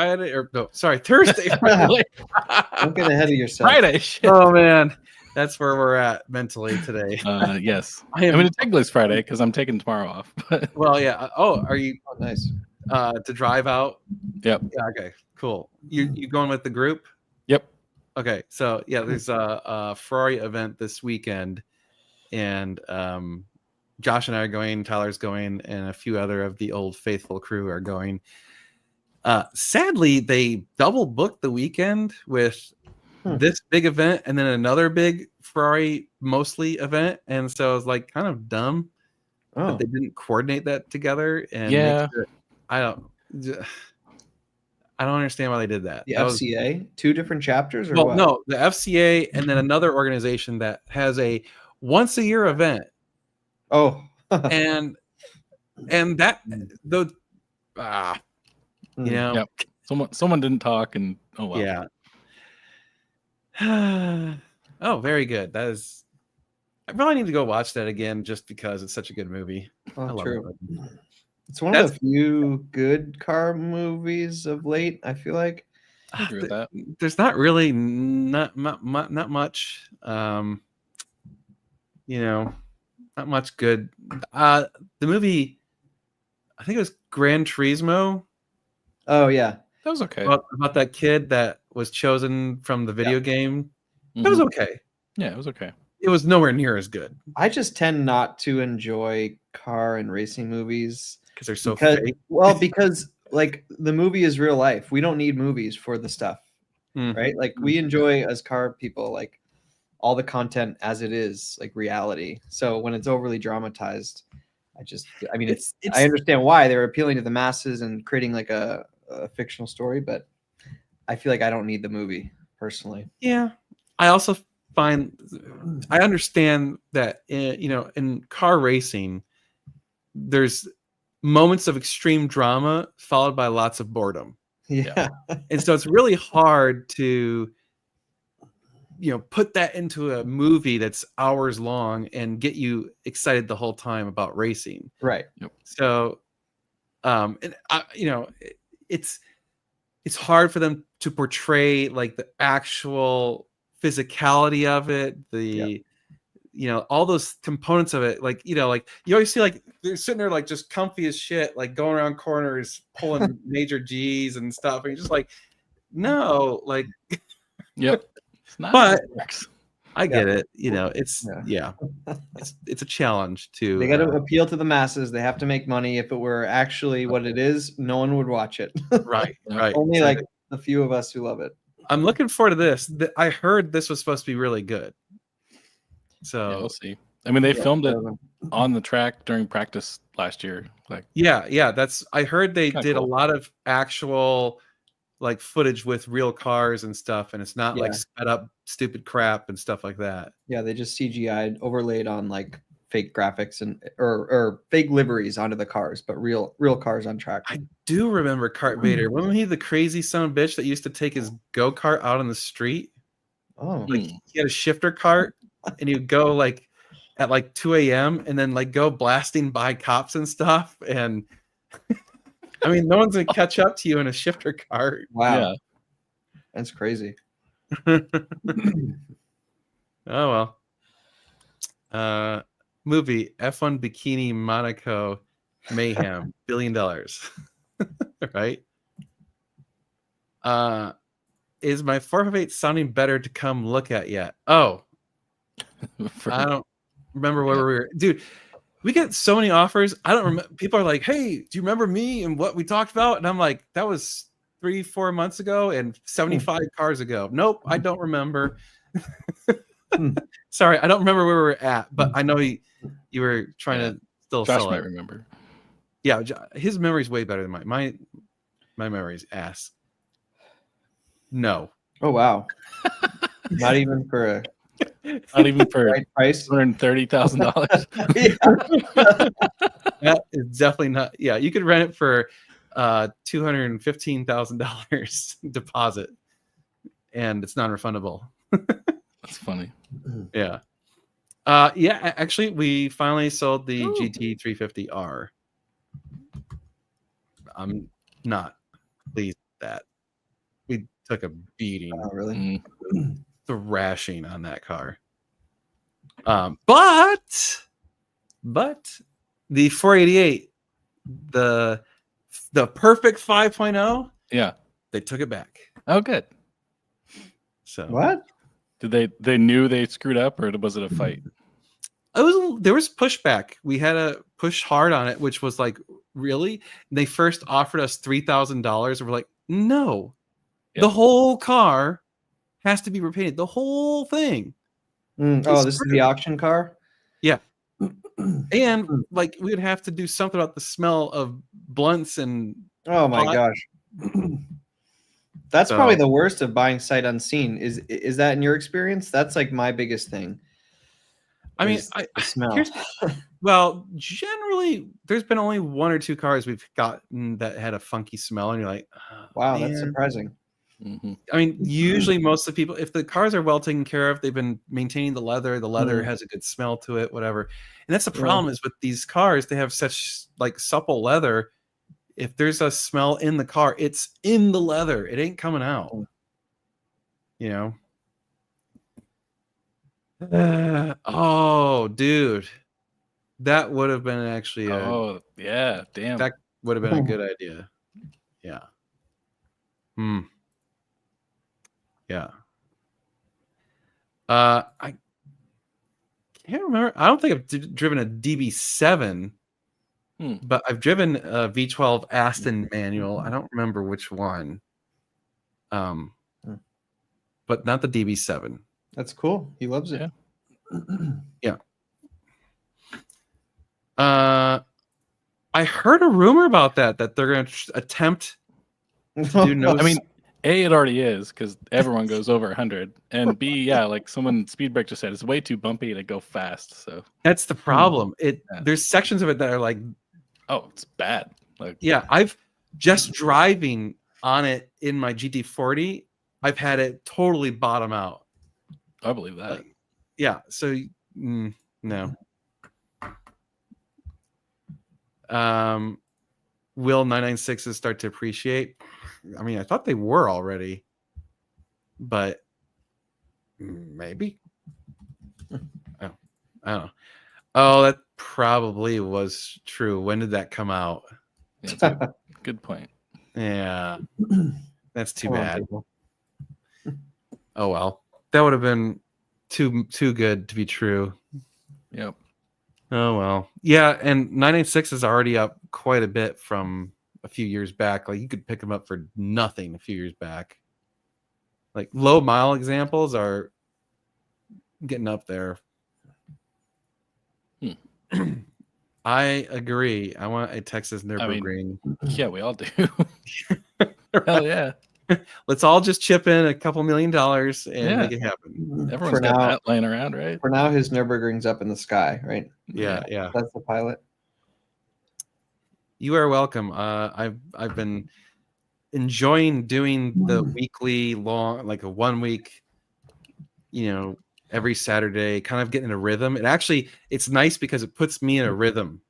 Friday, or no, sorry, Thursday. Don't get ahead of yourself. Friday. Shit. Oh man, that's where we're at mentally today. Yes. I am- I mean, technically it's Friday because I'm taking tomorrow off. But Well, yeah. Oh, are you Oh, nice. to drive out? yep. Yeah. Okay. Cool. You going with the group? Yep. Okay. So yeah, there's a Ferrari event this weekend, and Josh and I are going. Tyler's going, and a few other of the old faithful crew are going. Sadly, they double booked the weekend with this big event and then another big Ferrari mostly event, and so it was like kind of dumb that they didn't coordinate that together. And Yeah. I don't understand why they did that. The That was- FCA, 2 different chapters, or well, what? no, the FCA and then another organization that has a once a year event, Oh, and that though, you know, Yep. Someone didn't talk, and oh well. yeah. Oh, very good. That is. I probably need to go watch that again just because it's such a good movie. I love true. it. It's one of the few good car movies of late, I feel like. I agree with that. There's not really not much. You know, not much good. The movie, I think it was Gran Turismo. Oh yeah, That was okay. About that kid that was chosen from the video game. That was okay. Yeah, it was okay. It was nowhere near as good I just tend not to enjoy car and racing movies because they're so fake. Well, because like the movie is real life. We don't need movies for the stuff, right? Like we enjoy as car people like all the content as it is, like reality. So when it's overly dramatized, I mean, I understand why they're appealing to the masses and creating like a fictional story, but I feel like I don't need the movie personally. Yeah, I also I understand that in car racing, there's moments of extreme drama followed by lots of boredom. Yeah, and so it's really hard to put that into a movie that's hours long and get you excited the whole time about racing. Right. Yep. So, it's hard for them to portray like the actual physicality of it, all those components of it. Like, you always see like they're sitting there like just comfy as shit, like going around corners, pulling major G's and stuff. And you're just like, no, like, yep. It's not but I get it. It's a challenge to. They got to appeal to the masses. They have to make money. If it were actually what it is, no one would watch it. Right. Only like a few of us who love it. I'm looking forward to this. I heard this was supposed to be really good. So we'll see. I mean, they filmed it on the track during practice last year. Like, I heard they did a lot of actual like footage with real cars and stuff, and it's not like sped up stupid crap and stuff like that. Yeah, they just CGI'd, overlaid on like fake graphics and or fake liveries onto the cars, but real cars on track. I do remember Kart Vader. Wasn't he the crazy son of a bitch that used to take his go-kart out on the street? Oh, like he had a shifter cart and he would go like at like 2 a.m. and then like go blasting by cops and stuff. And I mean, no one's gonna catch up to you in a shifter cart. Wow. Yeah. That's crazy. Oh well. Movie F1 Bikini Monaco Mayhem $1 billion. Right? Is my 458 sounding better to come look at yet? Oh, I don't remember where we were. Dude, we get so many offers. I don't remember. People are like, hey, do you remember me and what we talked about? And I'm like, that was 3-4 months ago and 75 cars ago. Nope, I don't remember. Sorry, I don't remember where we were at, but I know you were trying to still Josh sell might it. remember. Yeah, his memory's way better than mine. My memory's ass. No. Oh wow. Not even for a right price. $130,000. That is definitely not. Yeah, you could rent it for $215,000 deposit, and it's non-refundable. That's funny. Yeah. Actually, we finally sold the GT 350R. I'm not pleased with that. took a beating. Oh, really? Thrashing on that car. But the 488, the perfect 5.0, yeah, they took it back. Oh, good. So what? Did they knew they screwed up, or was it a fight? There was pushback. We had to push hard on it, which was like, really? They first offered us $3,000, and we're like, no, the whole car has to be repainted. The whole thing. This is the auction car? Yeah. And like we would have to do something about the smell of blunts and oh my gosh. That's probably the worst of buying sight unseen. Is that in your experience? That's like my biggest thing. I mean, the smell. Well, generally, there's been only 1 or 2 cars we've gotten that had a funky smell, and you're like, oh, wow, man. That's surprising. I mean, usually most of the people, if the cars are well taken care of, they've been maintaining the leather has a good smell to it, whatever. And that's the problem is with these cars, they have such like supple leather. If there's a smell in the car, it's in the leather. It ain't coming out. You know? Oh, dude. That would have been actually yeah, damn. That would have been a good idea. Yeah. Yeah. I can't remember. I don't think I've driven a DB7, but I've driven a V12 Aston manual. I don't remember which one. But not the DB7. That's cool. He loves it. Yeah. I heard a rumor about that they're going to attempt to do no. I mean, A, it already is because everyone goes over 100, and B, yeah, like someone Speedbreak just said, it's way too bumpy to go fast. So that's the problem. There's sections of it that are like, oh, it's bad. Like, yeah, I've just driving on it in my GT40. I've had it totally bottom out. I believe that. Yeah. So no. Will 996s start to appreciate? I mean, I thought they were already, but maybe. I don't know. Oh, that probably was true. When did that come out? Yeah, good point. Yeah, that's too bad. Oh well, that would have been too good to be true. Yep. Oh well, yeah, and 996 is already up quite a bit from a few years back. Like you could pick them up for nothing a few years back. Like low mile examples are getting up there. I agree. I want a Texas Nürburgring. Yeah, we all do. Hell yeah. Let's all just chip in a couple $1 million and make it happen. Everyone's got that laying around, right? For now, his Nürburgring's up in the sky, right? Yeah. That's the pilot. You are welcome. I've been enjoying doing the weekly long, like a 1 week, every Saturday, kind of getting a rhythm. It's nice because it puts me in a rhythm.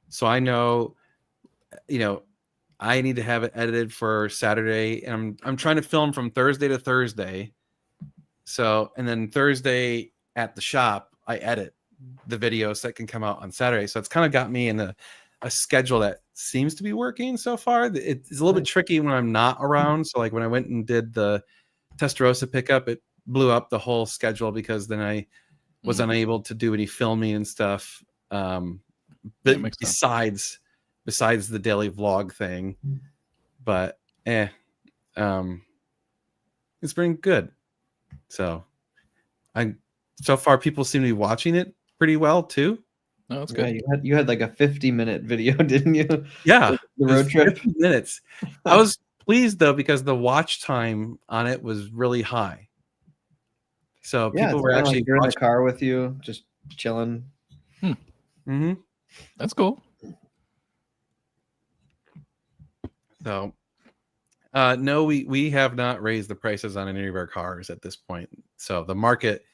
So I know, I need to have it edited for Saturday, and I'm trying to film from Thursday to Thursday. So, and then Thursday at the shop, I edit the videos that can come out on Saturday. So it's kind of got me in a schedule that seems to be working so far. It's a little bit tricky when I'm not around. So like when I went and did the Testarossa pickup, it blew up the whole schedule because then I was unable to do any filming and stuff. But besides the daily vlog thing, but it's been good. So so far people seem to be watching it pretty well too. Oh, that's good. Yeah, you had like a 50-minute video, didn't you? Yeah, the road trip. 50 minutes. I was pleased though because the watch time on it was really high. So people were actually like you're in the car with you, just chilling. That's cool. So, no, we have not raised the prices on any of our cars at this point. So the market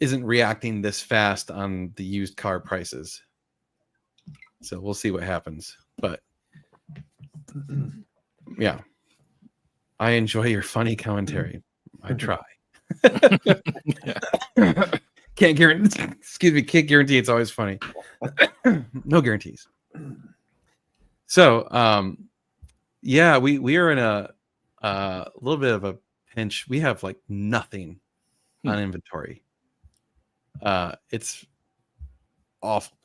isn't reacting this fast on the used car prices. So we'll see what happens. But yeah. I enjoy your funny commentary. I try. Can't guarantee. Excuse me. Can't guarantee it's always funny. No guarantees. So, yeah, we are in a little bit of a pinch. We have like nothing on inventory. It's awful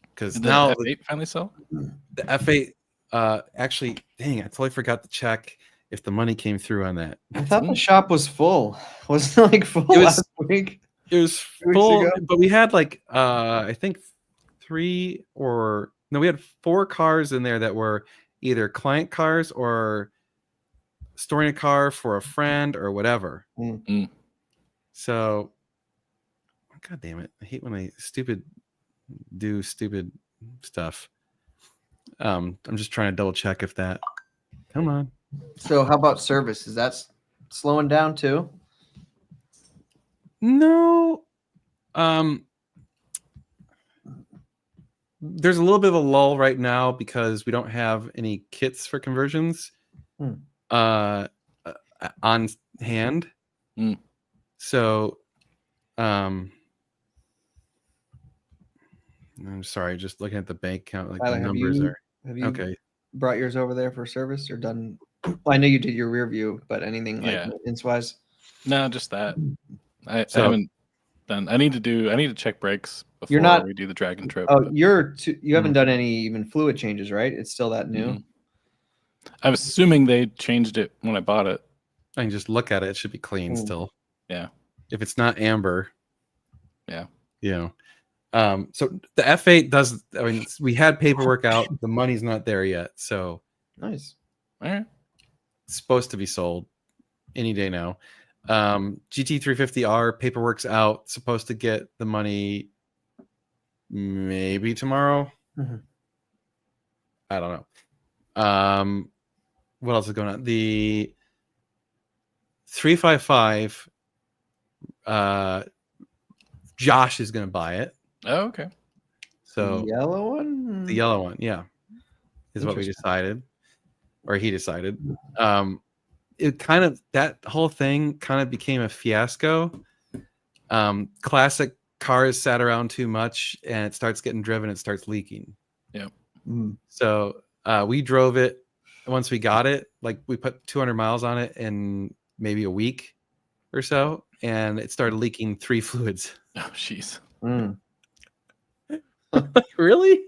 because now the F8 finally sell. The F8. Actually, dang, I totally forgot to check if the money came through on that. I thought the shop was full. Wasn't it like full It was- last week? It was weeks full, ago? but we had like I think we had 4 cars in there that were either client cars or storing a car for a friend or whatever. So, god damn it, I hate when they do stupid stuff. I'm just trying to double check if that. Come on. So how about service? Is that slowing down too? No. There's a little bit of a lull right now because we don't have any kits for conversions on hand. So I'm sorry, just looking at the bank account, like Tyler, the numbers are Have you okay. brought yours over there for service or done? Well, I know you did your rear view, but anything like maintenance wise? No, just that. I So- haven't done. I need to check brakes before You're not- we do the Dragon trip. Oh, but you haven't done any even fluid changes, right? It's still that new. Mhm. I'm assuming they changed it when I bought it. I can just look at it; it should be clean still. Yeah. If it's not amber. Yeah. You know. So the F8 does. I mean, we had paperwork out. The money's not there yet, so Nice. All right. it's supposed to be sold any day now. GT350R paperwork's out. Supposed to get the money maybe tomorrow. Mhm. I don't know. What else is going on? The 355. Josh is going to buy it. Oh, okay. So The yellow one. the yellow one, yeah, is what we Interesting. decided, or he decided. It kind of, that whole thing kind of became a fiasco. Classic cars sat around too much, and it starts getting driven. It starts leaking. So we drove it once we got it. Like we put 200 miles on it in maybe a week or so, and it started leaking 3 fluids. Oh, jeez. Really?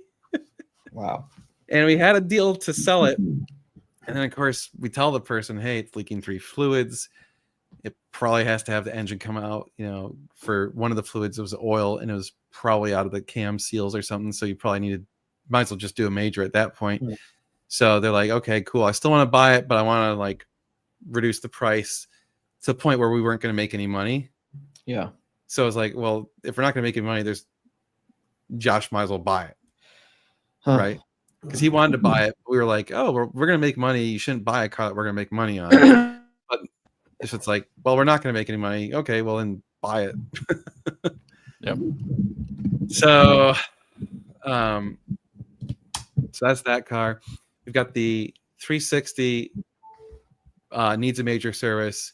Wow. And we had a deal to sell it. And then, of course, we tell the person, hey, it's leaking 3 fluids. It probably has to have the engine come out. You know, for one of the fluids, it was oil, and it was probably out of the cam seals or something. So you probably might as well just do a major at that point. So they're like, okay, cool. I still want to buy it, but I want to like reduce the price to the point where we weren't going to make any money. Yeah. So I was like, well, if we're not going to make any money, Josh might as well buy it. Huh. Right. Because he wanted to buy it. We were like, oh, we're going to make money. You shouldn't buy a car that we're going to make money on. But if it's like, well, we're not going to make any money. Okay, well, then buy it. Yep. So that's that car. We've got the 360 needs a major service.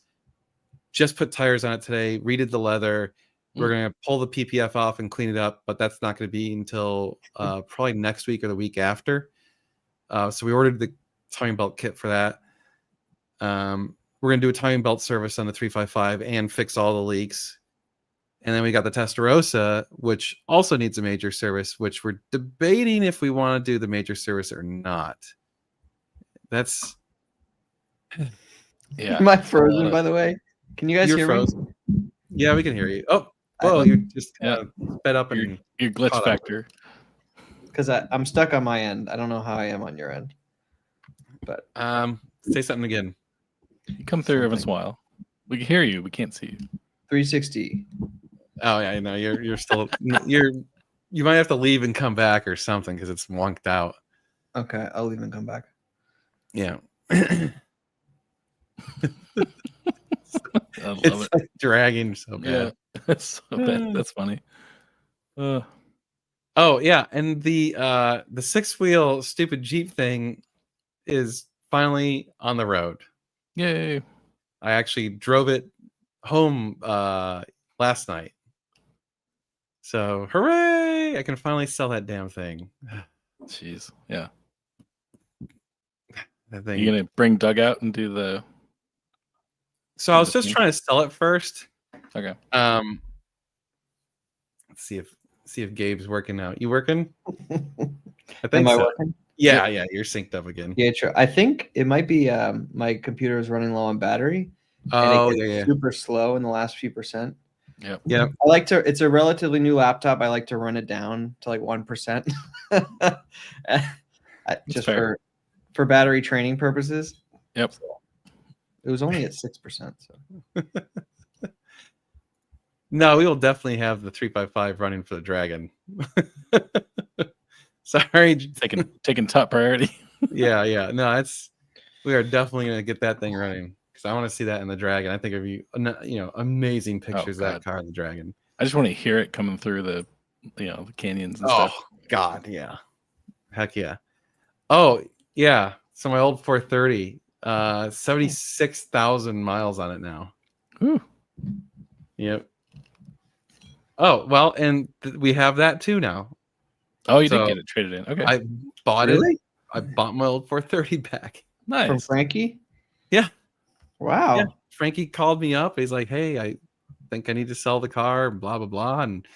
Just put tires on it today. Redid the leather. We're going to pull the PPF off and clean it up, but that's not going to be until probably next week or the week after. So we ordered the timing belt kit for that. We're going to do a timing belt service on the 355 and fix all the leaks. And then we got the Testarossa, which also needs a major service, which we're debating if we want to do the major service or not. That's... Yeah. Am I frozen, by the way? Can you guys You're hear frozen. me? Yeah, we can hear you. Oh, whoa, you just sped up and Your glitch caught up. factor. Because I'm stuck on my end. I don't know how I am on your end. But say something again. You come through every once in a while. We can hear you. We can't see you. 360. Oh yeah, I know you're still you might have to leave and come back or something because it's wonked out. Okay, I'll leave and come back. Yeah. I love It's it. like dragging so bad. Yeah. That's so bad. That's funny. Oh yeah, and the 6-wheel stupid Jeep thing is finally on the road. Yay! I actually drove it home last night. So hooray! I can finally sell that damn thing. Jeez, yeah. That You thing. gonna bring Doug out and do the? So I was just trying to sell it first. Okay. Let's see if Gabe's working out. You working? I Am think I so. working? Yeah, you're synced up again. Yeah, true. I think it might be my computer is running low on battery. Oh, and it gets yeah. super slow in the last few percent. Yep. Yep. I like to. It's a relatively new laptop. I like to run it down to like 1%, just fair. for battery training purposes. Yep. So it was only at 6%. So No, we will definitely have the 355 running for the Dragon. Sorry, taking top priority. yeah. No, we are definitely gonna get that thing running because I want to see that in the Dragon. I think it'd be amazing pictures of that car in the Dragon. I just want to hear it coming through the the canyons and Oh stuff. God, yeah, heck yeah. Oh yeah. So my old 430, 76,000 miles on it now. Ooh. Yep. Oh well, and we have that too now. Oh, you did get it traded in. Okay. I bought Really? it. I bought my old 430 back. Nice. From Frankie? Yeah. Wow. Yeah. Frankie called me up. He's like, "Hey, I think I need to sell the car." Blah blah blah. And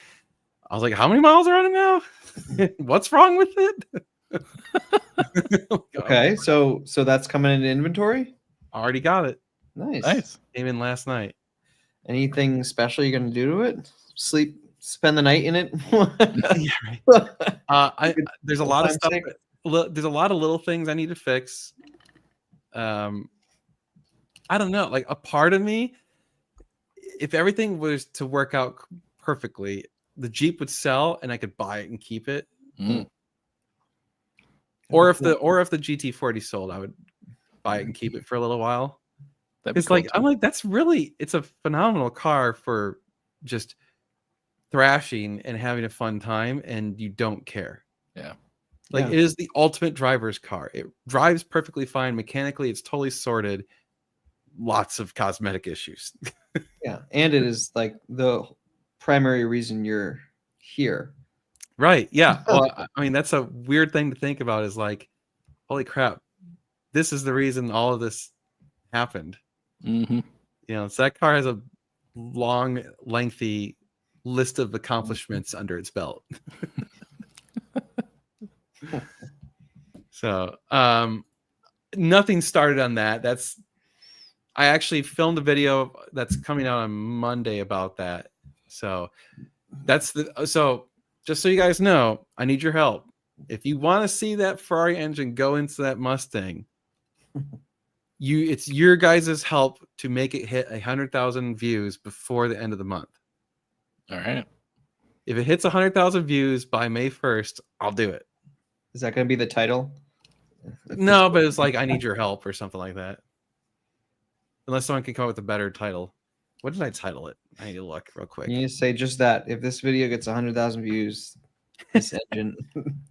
I was like, "How many miles are on it now? What's wrong with it?" Okay, so that's coming into inventory. Already got it. Nice. Came in last night. Anything special you're gonna do to it? Spend the night in it? Yeah, right. There's a lot of stuff. Sake. There's a lot of little things I need to fix. I don't know. Like a part of me, if everything was to work out perfectly, the Jeep would sell and I could buy it and keep it. Mm. Or if the GT40 sold, I would buy it and keep it for a little while. It's like I'm like it's a phenomenal car for just thrashing and having a fun time, and you don't care. Yeah. Like it is the ultimate driver's car. It drives perfectly fine mechanically. It's totally sorted. Lots of cosmetic issues. Yeah, and it is like the primary reason you're here. Right. Yeah. Well, I mean, that's a weird thing to think about. Is like, holy crap, this is the reason all of this happened. Mm-hmm. So that car has a long, lengthy list of accomplishments under its belt. So nothing started on that. I actually filmed a video that's coming out on Monday about that. So so just so you guys know, I need your help. If you want to see that Ferrari engine go into that Mustang, it's your guys' help to make it hit 100,000 views before the end of the month. All right. If it hits 100,000 views by May 1st, I'll do it. Is that going to be the title? No, but it's like I need your help or something like that. Unless someone can come up with a better title. What did I title it? I need to look real quick. You need to say just that. If this video gets 100,000 views, this engine.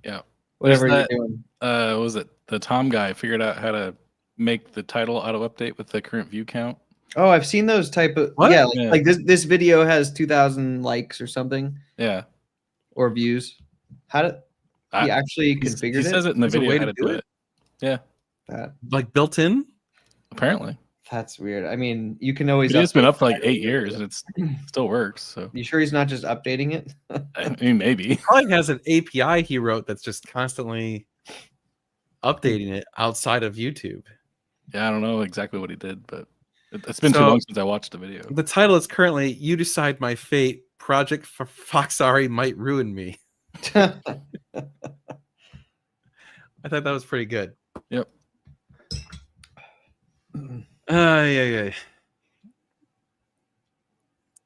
Yeah. Whatever you're doing. What was it the Tom guy figured out how to make the title auto update with the current view count? Oh, I've seen those type of What? like this video has 2,000 likes or something. Yeah. Or views. How did he actually configured it? He says it in the video way how to to do it. Yeah. Like built in? Apparently. That's weird. I mean, you can always. It's been up for like 8 years and it still works. So you sure he's not just updating it? I mean, maybe. Probably has an API he wrote that's just constantly updating it outside of YouTube. Yeah, I don't know exactly what he did, but it's been too long since I watched the video. The title is currently "You Decide My Fate." Project Foxari might ruin me. I thought that was pretty good. Yep. Yeah.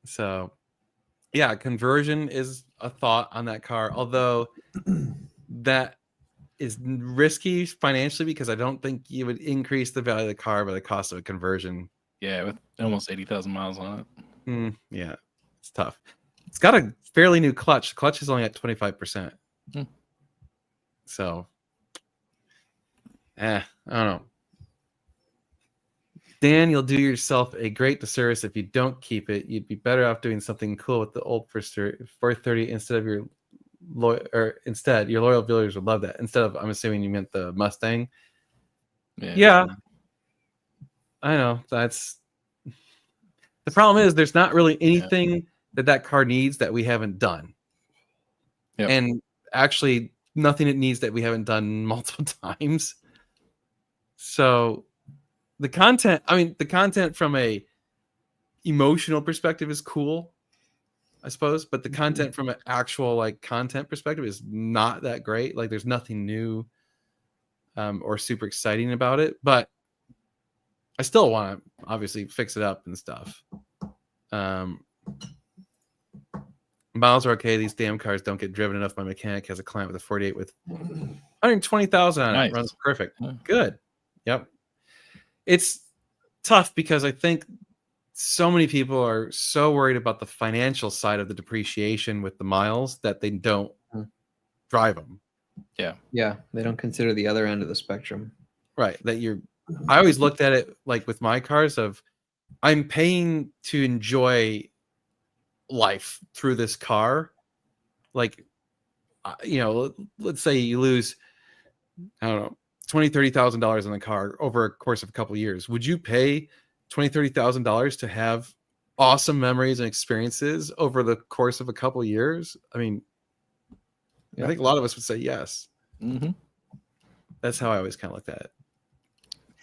So, yeah, conversion is a thought on that car, although that is risky financially because I don't think you would increase the value of the car by the cost of a conversion. Yeah, with almost 80,000 miles on it. Yeah, it's tough. It's got a fairly new clutch. The clutch is only at 25%. So, I don't know. Dan, you'll do yourself a great disservice if you don't keep it. You'd be better off doing something cool with the old 430 instead of your instead your loyal viewers would love that. Instead of, I'm assuming you meant the Mustang. Yeah. I know. That's the problem is there's not really anything that car needs that we haven't done. Yep. And actually nothing it needs that we haven't done multiple times. So the content from a emotional perspective is cool, I suppose, but the content from an actual like content perspective is not that great. Like there's nothing new or super exciting about it, but I still want to obviously fix it up and stuff. Miles are okay. These damn cars don't get driven enough. My mechanic has a client with a 48 with 120,000 on it. Nice. Runs perfect. Yeah. Good. Yep. It's tough because I think so many people are so worried about the financial side of the depreciation with the miles that they don't drive them. Yeah, they don't consider the other end of the spectrum. Right. I always looked at it like with my cars of I'm paying to enjoy life through this car. Like, let's say you lose, I don't know, $20,000-$30,000 on the car over a course of a couple of years. Would you pay $20,000-$30,000 to have awesome memories and experiences over the course of a couple of years? I mean, I think a lot of us would say yes. Mm-hmm. That's how I always kind of looked at it.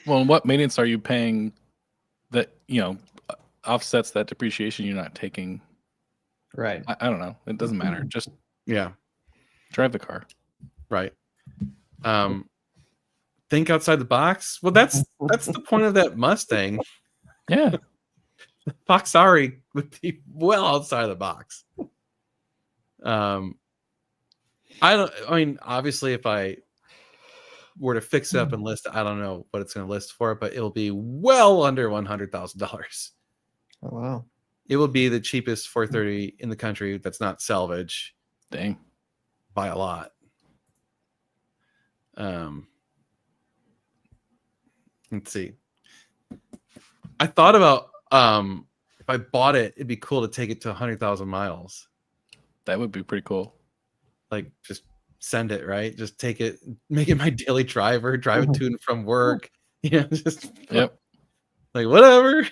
Well, what maintenance are you paying that offsets that depreciation you're not taking? Right. I don't know. It doesn't matter. Just drive the car. Right. Think outside the box. Well, that's the point of that Mustang. Yeah. The Foxari would be well outside of the box. Obviously if I were to fix it up and list, I don't know what it's going to list for, but it'll be well under $100,000. Oh wow. It will be the cheapest 430 in the country that's not salvage. Dang. By a lot. Let's see. I thought about if I bought it, it'd be cool to take it to 100,000 miles. That would be pretty cool. Like just send it, right? Just take it, make it my daily driver, drive it to and from work. Just like whatever.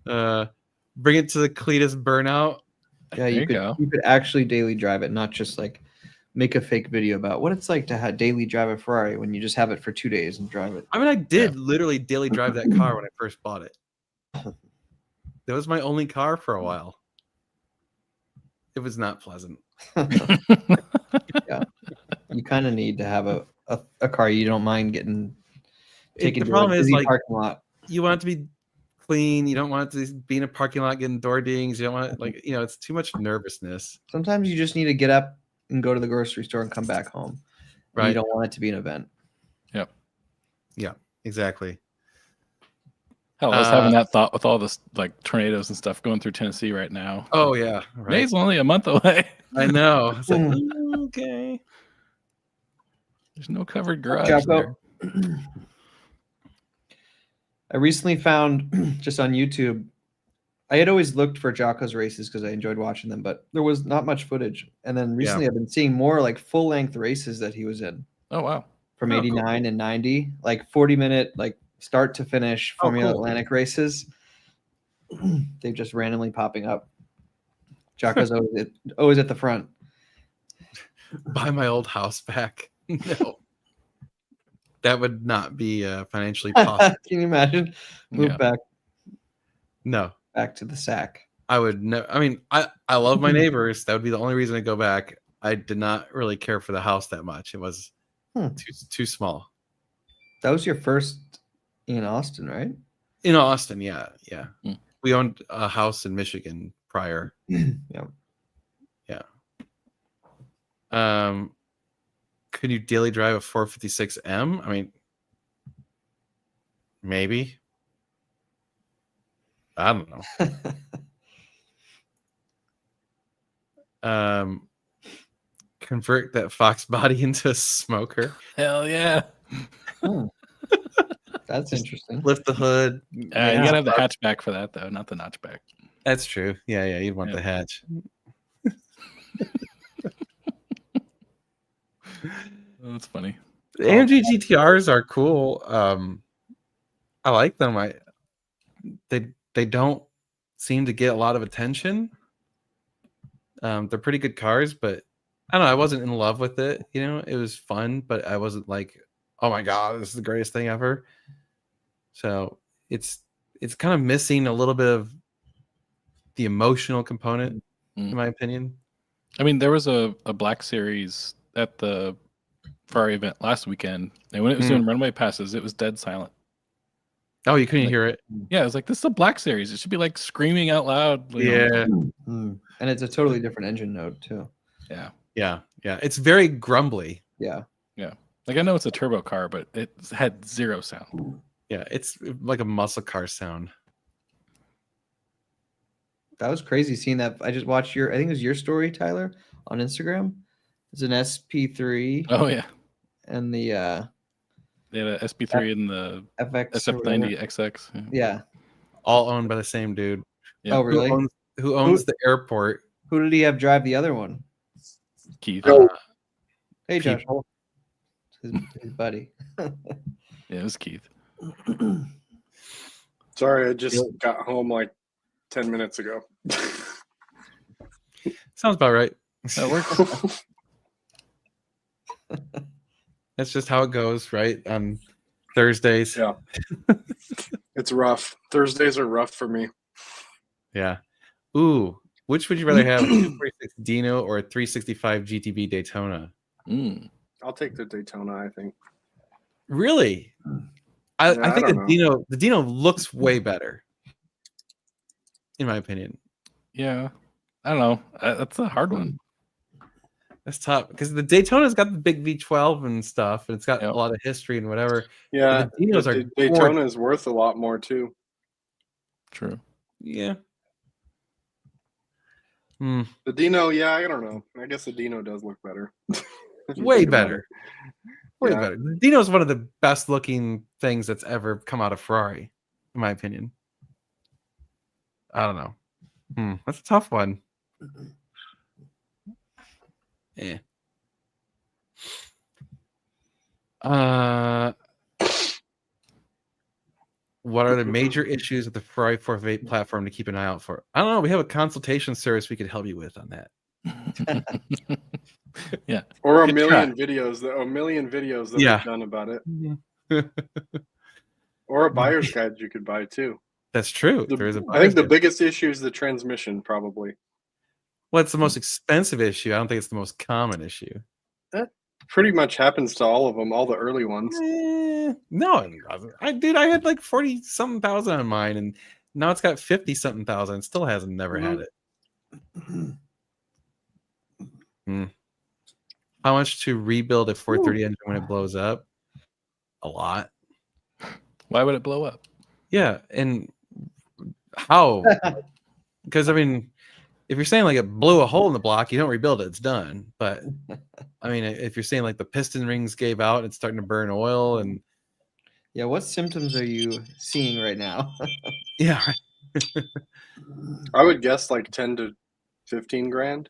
Bring it to the Cletus burnout. Yeah, you could actually daily drive it, not just like make a fake video about what it's like to have daily drive a Ferrari when you just have it for 2 days and drive it. I mean, I did literally daily drive that car when I first bought it. That was my only car for a while. It was not pleasant. Yeah, you kind of need to have a car you don't mind getting taken to a busy parking lot. You want it to be clean. You don't want it to be in a parking lot getting door dings. You don't want it's too much nervousness. Sometimes you just need to get up and go to the grocery store and come back home. Right. You don't want it to be an event. Yep. Yeah, exactly. Hell, I was having that thought with all this like tornadoes and stuff going through Tennessee right now. Oh yeah. Right. May's only a month away. I know. It's like, okay. There's no covered garage there. I recently found just on YouTube, I had always looked for Jocko's races because I enjoyed watching them, but there was not much footage. And then recently I've been seeing more like full length races that he was in. Oh, wow. From 89 and 90, like 40-minute, like start to finish Formula Atlantic races. They're just randomly popping up. Jocko's always at the front. Buy my old house back. No. That would not be financially possible. Can you imagine? Move back. No. Back to the sack. I would never. I mean, I love my neighbors. That would be the only reason I go back. I did not really care for the house that much. It was too small. That was your first in Austin, right? In Austin, yeah. We owned a house in Michigan prior. Yeah. Could you daily drive a 456M? I mean, maybe. I don't know. Convert that Fox body into a smoker. Hell yeah. That's Just interesting. lift the hood. You gotta have the hatchback for that though, not the notchback. That's true. Yeah, you'd want Yeah. the hatch. Oh, that's funny. The AMG GTRs are cool. I like them. They don't seem to get a lot of attention. They're pretty good cars, but I don't know. I wasn't in love with it. You know, it was fun, but I wasn't like, oh my god, this is the greatest thing ever. So it's kind of missing a little bit of the emotional component, in my opinion. I mean, there was a Black Series at the Ferrari event last weekend, and when it was doing runway passes, it was dead silent. Oh, you couldn't hear it? Yeah, it was like, this is a Black Series. It should be like screaming out loud. Yeah. And it's a totally different engine node too. Yeah. It's very grumbly. Yeah. Like I know it's a turbo car, but it had zero sound. Yeah, it's like a muscle car sound. That was crazy seeing that. I just watched I think it was your story, Tyler, on Instagram. It's an SP3 Oh yeah, and the they had a SP3 and the FX or SF90 whatever. XX. Yeah. All owned by the same dude. Yeah. Oh, really? Who owns the airport? Who did he have drive the other one? Keith. Hey, Josh. People. His buddy. Yeah, it was Keith. Sorry, I just got home like 10 minutes ago. Sounds about right. That works. That's just how it goes, right? On Thursdays. Yeah. It's rough. Thursdays are rough for me. Yeah. Ooh, which would you rather have, a 246 Dino or a 365 GTB Daytona? I'll take the Daytona, I think. Really? I think don't know. the Dino looks way better, in my opinion. Yeah, I don't know. That's a hard one. That's tough because the Daytona's got the big V12 and stuff, and it's got Yep. a lot of history and whatever. Yeah, the Dinos are Daytona is worth a lot more too. True. Yeah. The Dino, yeah, I don't know. I guess the Dino does look better. Way better. Way Yeah. better. The Dino's one of the best looking things that's ever come out of Ferrari, in my opinion. I don't know. That's a tough one. Yeah. What are the major issues with the Ferrari 458 platform to keep an eye out for? I don't know. We have a consultation service we could help you with on that. Yeah. Or a Good million videos that Yeah. we've done about it. Or a buyer's guide you could buy too. That's true. The- There is a I think the bias. biggest issue is the transmission, probably. Well, it's the most expensive issue. I don't think it's the most common issue. Pretty much happens to all of them, all the early ones. No, it doesn't. I had like 40 something thousand on mine, and now it's got 50 something thousand. And still hasn't never had it. How much to rebuild a 430 engine when it blows up? A lot. Why would it blow up? Yeah, and how? Because I mean, if you're saying like it blew a hole in the block, you don't rebuild it; it's done. But I mean, if you're saying like the piston rings gave out, and it's starting to burn oil, and Yeah, what symptoms are you seeing right now? yeah, I would guess like 10 to 15 grand.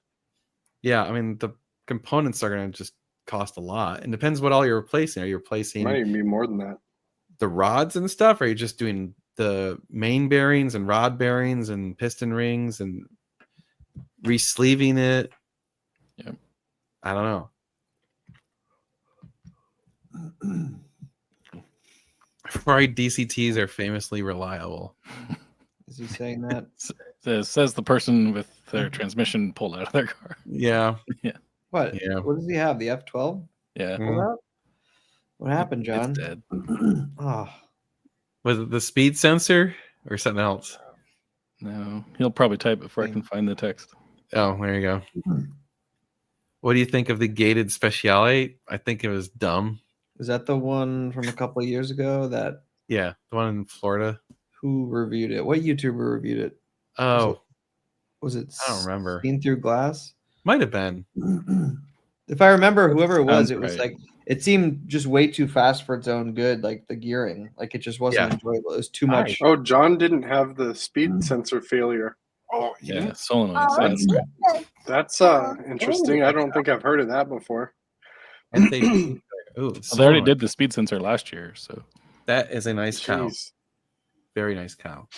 yeah. I mean, the components are going to just cost a lot. And depends what all you're replacing. Are you It replacing might even be more than that. the rods and stuff? Or are you just doing the main bearings and rod bearings and piston rings and re-sleeving it? Yep. I don't know. Ferrari DCTs are famously reliable. Is he saying that? Says the person with their transmission pulled out of their car. Yeah. What? Yeah. What does he have? The F12? Yeah. Pulled out? What happened, John? It's dead. Oh, Was it the speed sensor or something else? No, he'll probably type before I can find the text. Oh, there you go. What do you think of the gated Speciale? I think it was dumb. is that the one from a couple of years ago that Yeah, the one in Florida. who reviewed it? What YouTuber reviewed it? Oh, Was it I don't remember. Seen Through Glass? Might have been. If I remember whoever it was, Sounds it was right. like it seemed just way too fast for its own good. Like the gearing, like it just wasn't Yeah. enjoyable. It was too much. Oh, John didn't have the speed sensor failure. Oh, Yeah, solenoids. That's- That's right. That's interesting. I don't think I've heard of that before. And they, ooh, Well, they already solenoid. did the speed sensor last year, so That is a nice cow. Jeez. Very nice cow.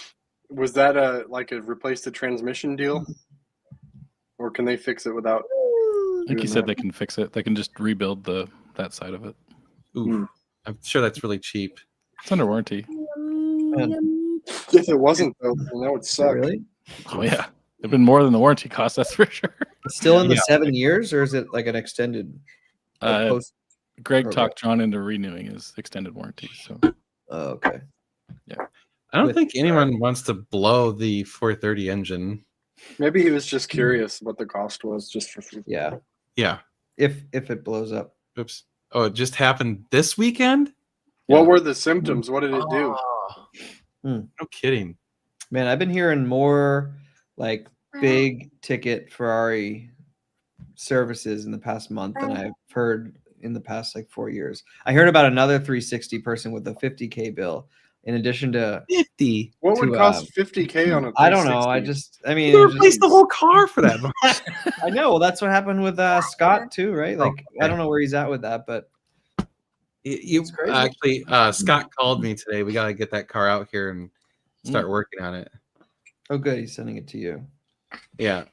Was that a replace the transmission deal? Or can they fix it without? I think he doing said that? they can fix it. They can just rebuild that side of it. Ooh, I'm sure that's really cheap. It's under warranty. If it wasn't, though, then that would suck. Really? Oh yeah, it'd been more than the warranty cost. That's for sure. It's still in the Yeah. 7 years, or is it like an extended? like, post- Greg Or talked John into renewing his extended warranty. So Oh, okay. I don't With- think anyone wants to blow the 430 engine. Maybe he was just curious what the cost was, just for food. Yeah. Yeah. If it blows up. Oops. Oh, it just happened this weekend? What were the symptoms? What did it do? Oh, Hmm. no kidding. Man, I've been hearing more like big ticket Ferrari services in the past month than I've heard in the past like 4 years. I heard about another 360 person with a 50K bill in addition to 50. What would to, cost $50K on a 360? I don't know. I mean, You it was replaced just- the whole car for that much. I know. Well, that's what happened with Scott too, right? Like, I okay. don't know where he's at with that, but You It's crazy. actually, Scott called me today. We got to get that car out here and start working on it. oh, good. He's sending it to you. Yeah.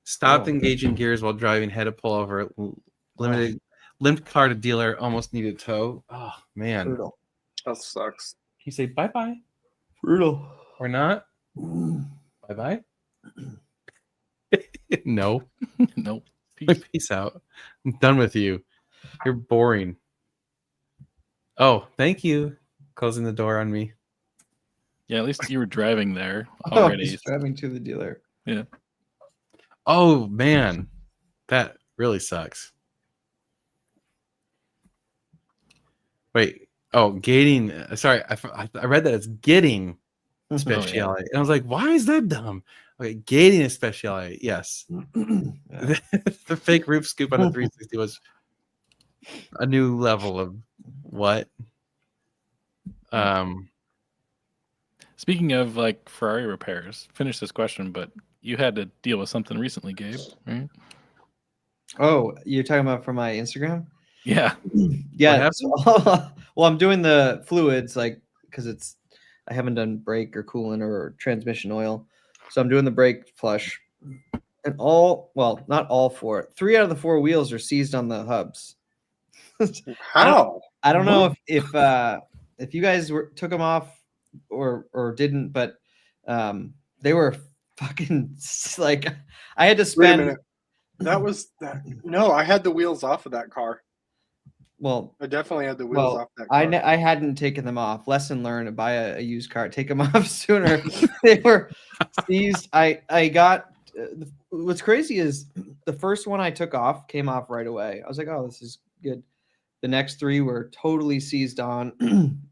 Stopped Oh. engaging gears while driving. Had to pull over. Limped car to dealer. Almost needed tow. Oh man. Can Brutal. That sucks. you say bye bye Brutal. or not? Bye bye. No. nope. Peace. Peace out. I'm done with you. You're boring. Oh, thank you. Closing the door on me. Yeah, at least you were driving there Oh, already. he's driving to the dealer. Oh man, that really sucks. Wait. Oh, gating. Sorry, I read that it's getting speciality. And I was like, why is that dumb? Okay, gating is speciality. Yes. Yeah. The fake roof scoop on the 360 was a new level of what? Speaking of like Ferrari repairs, finish this question, but you had to deal with something recently, Gabe, right? Oh, you're talking about for my Instagram? Yeah. Yeah. happened? Well, I'm doing the fluids like because I haven't done brake or coolant or transmission oil, so I'm doing the brake flush, and not all four. 3 out of the 4 wheels are seized on the hubs. How? I don't know if you guys took them off or didn't, but they were fucking like I had to Wait a spend. minute. That was that. No, I had the wheels off of that car. Well, I definitely had the wheels Well, off that car. I hadn't taken them off. Lesson learned: buy a used car. Take them off sooner. They were seized. I got. What's crazy is the first one I took off came off right away. I was like, oh, this is good. The next 3 were totally seized on.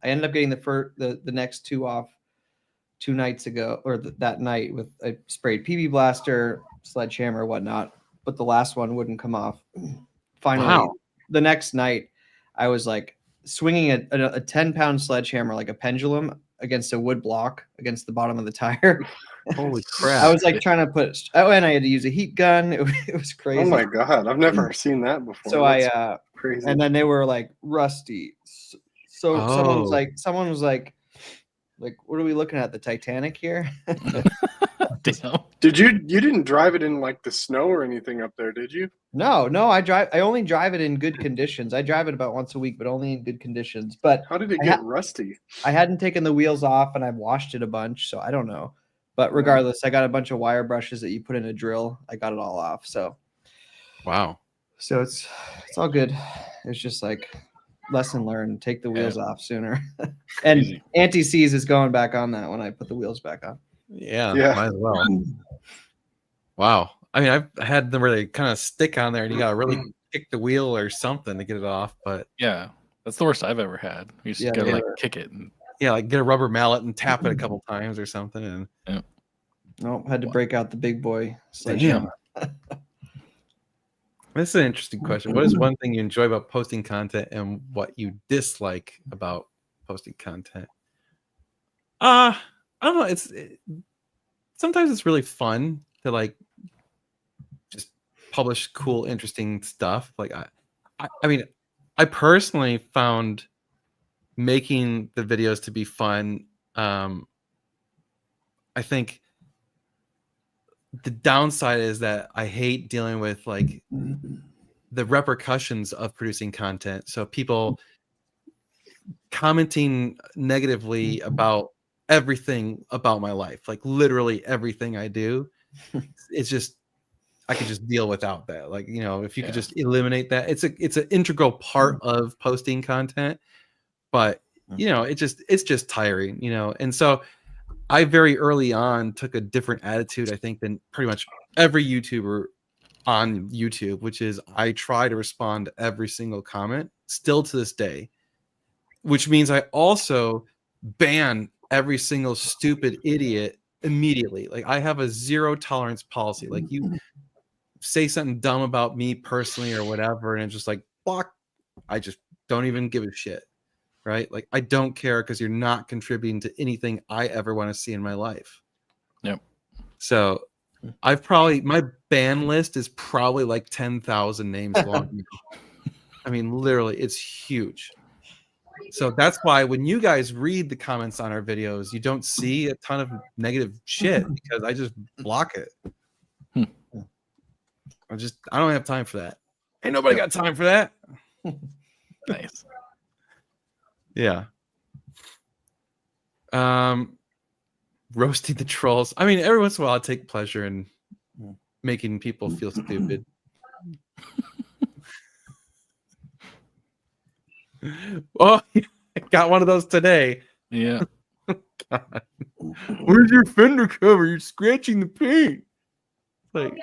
I ended up getting the next 2 off 2 nights ago, or that night with a sprayed PB blaster, sledgehammer, whatnot. But the last one wouldn't come off. Finally, Wow. the next night, I was like swinging a 10-pound sledgehammer like a pendulum against a wood block against the bottom of the tire. Holy crap. I was like trying to and I had to use a heat gun. It was crazy. Oh my god, I've never seen that before. So That's crazy. and then they were like rusty. So someone was like, what are we looking at? The Titanic here? Damn. You didn't drive it in like the snow or anything up there, did you? No, I only drive it in good conditions. I drive it about once a week, but only in good conditions. But How did it I get rusty? I hadn't taken the wheels off and I've washed it a bunch, so I don't know. But regardless, I got a bunch of wire brushes that you put in a drill. I got it all off. So Wow. it's all good. It's just like lesson learned. Take the wheels off sooner. And Easy. anti-seize is going back on that when I put the wheels back on. Yeah, Yeah. might as well. Wow. I mean, I've had them where they kind of stick on there and you got to really kick the wheel or something to get it off. But Yeah. That's the worst I've ever had. You just Yeah, gotta yeah. like kick it. And yeah, like get a rubber mallet and tap it a couple times or something. And No, had to break out the big boy damn. sledgehammer. This is an interesting question. What is one thing you enjoy about posting content and what you dislike about posting content? I don't know. Sometimes it's really fun to like just publish cool, interesting stuff. Like I mean, I personally found making the videos to be fun. I think the downside is that I hate dealing with like the repercussions of producing content. So people commenting negatively about everything about my life, like literally everything I do. It's just I could just deal without that. Like, you know, if you could just eliminate that, it's an integral part of posting content, but you know, it's just tiring, you know. And so I very early on took a different attitude, I think, than pretty much every YouTuber on YouTube, which is I try to respond to every single comment still to this day, which means I also ban every single stupid idiot immediately. Like I have a zero tolerance policy. Like you say something dumb about me personally or whatever, and it's just like block. I just don't even give a shit. Right? Like I don't care because you're not contributing to anything I ever want to see in my life. Yep. So my ban list is probably like 10,000 names long. I mean, literally, it's huge. So that's why when you guys read the comments on our videos, you don't see a ton of negative shit because I just block it. I don't have time for that. Ain't nobody got time for that. Nice. Yeah. Roasting the trolls. I mean, every once in a while I take pleasure in making people feel stupid. Oh, I got one of those today. Yeah. God. Where's your fender cover? You're scratching the paint. Like,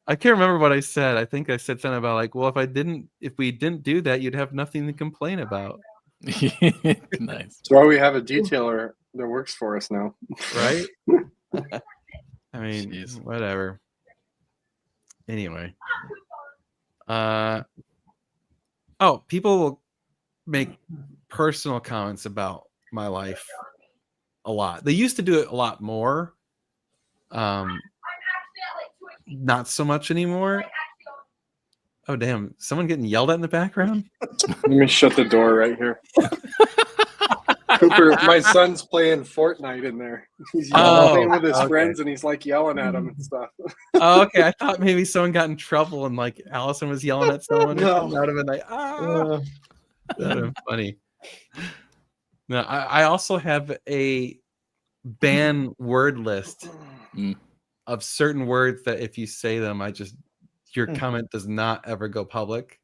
I can't remember what I said. I think I said something about like, well, if we didn't do that, you'd have nothing to complain about. Nice. That's why we have a detailer that works for us now. Right? I mean, Jeez. whatever. Anyway. People will make personal comments about my life a lot. They used to do it a lot more. Not so much anymore. Oh damn! Someone getting yelled at in the background. Let me shut the door right here. Cooper, my son's playing Fortnite in there. He's playing with his friends, and he's like yelling at them and stuff. Oh, okay. I thought maybe someone got in trouble and like Allison was yelling at someone. No. That would have been like, that would have been funny. No, I also have a ban word list of certain words that if you say them, your comment does not ever go public.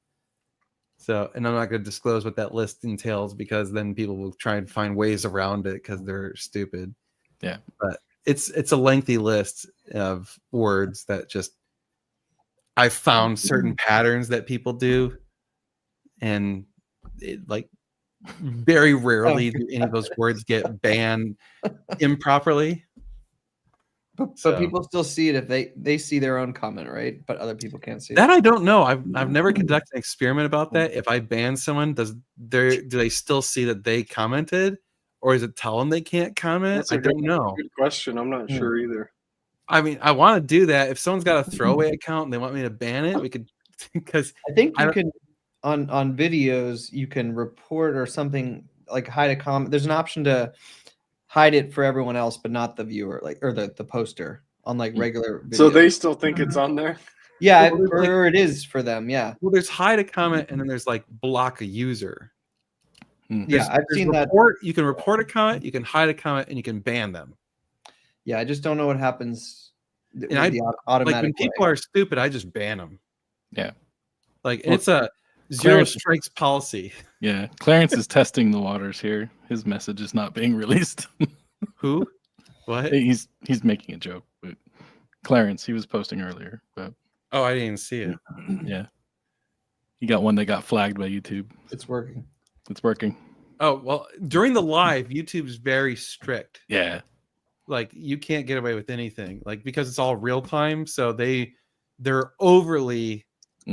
So, and I'm not going to disclose what that list entails because then people will try and find ways around it because they're stupid. Yeah. But it's a lengthy list of words that just I found certain patterns that people do, and it, like very rarely do any of those words get banned improperly. But people still see it if they see their own comment, right? But other people can't see that. it. I don't know. I've never conducted an experiment about that. If I ban someone, do they still see that they commented, or is it tell them they can't comment? I don't know. Good question. I'm not sure either. I mean, I want to do that. If someone's got a throwaway account and they want me to ban it, we could. Because I think you can on videos you can report or something like hide a comment. There's an option to hide it for everyone else, but not the viewer, like or the poster on like regular videos. So they still think it's on there? Yeah, or it is for them. Yeah. Well, there's hide a comment and then there's like block a user. Yeah, I've seen that. You can report a comment, you can hide a comment, and you can ban them. Yeah, I just don't know what happens. And like when people are stupid, I just ban them. Yeah. Like it's a zero strikes policy. Yeah. Clarence is testing the waters here. His message is not being released. Who? What? He's making a joke, but Clarence, he was posting earlier, but oh, I didn't even see it. Yeah. He got one that got flagged by YouTube. It's working. It's working. Oh, well, during the live, YouTube's very strict. Yeah. Like you can't get away with anything. Like because it's all real time, so they're overly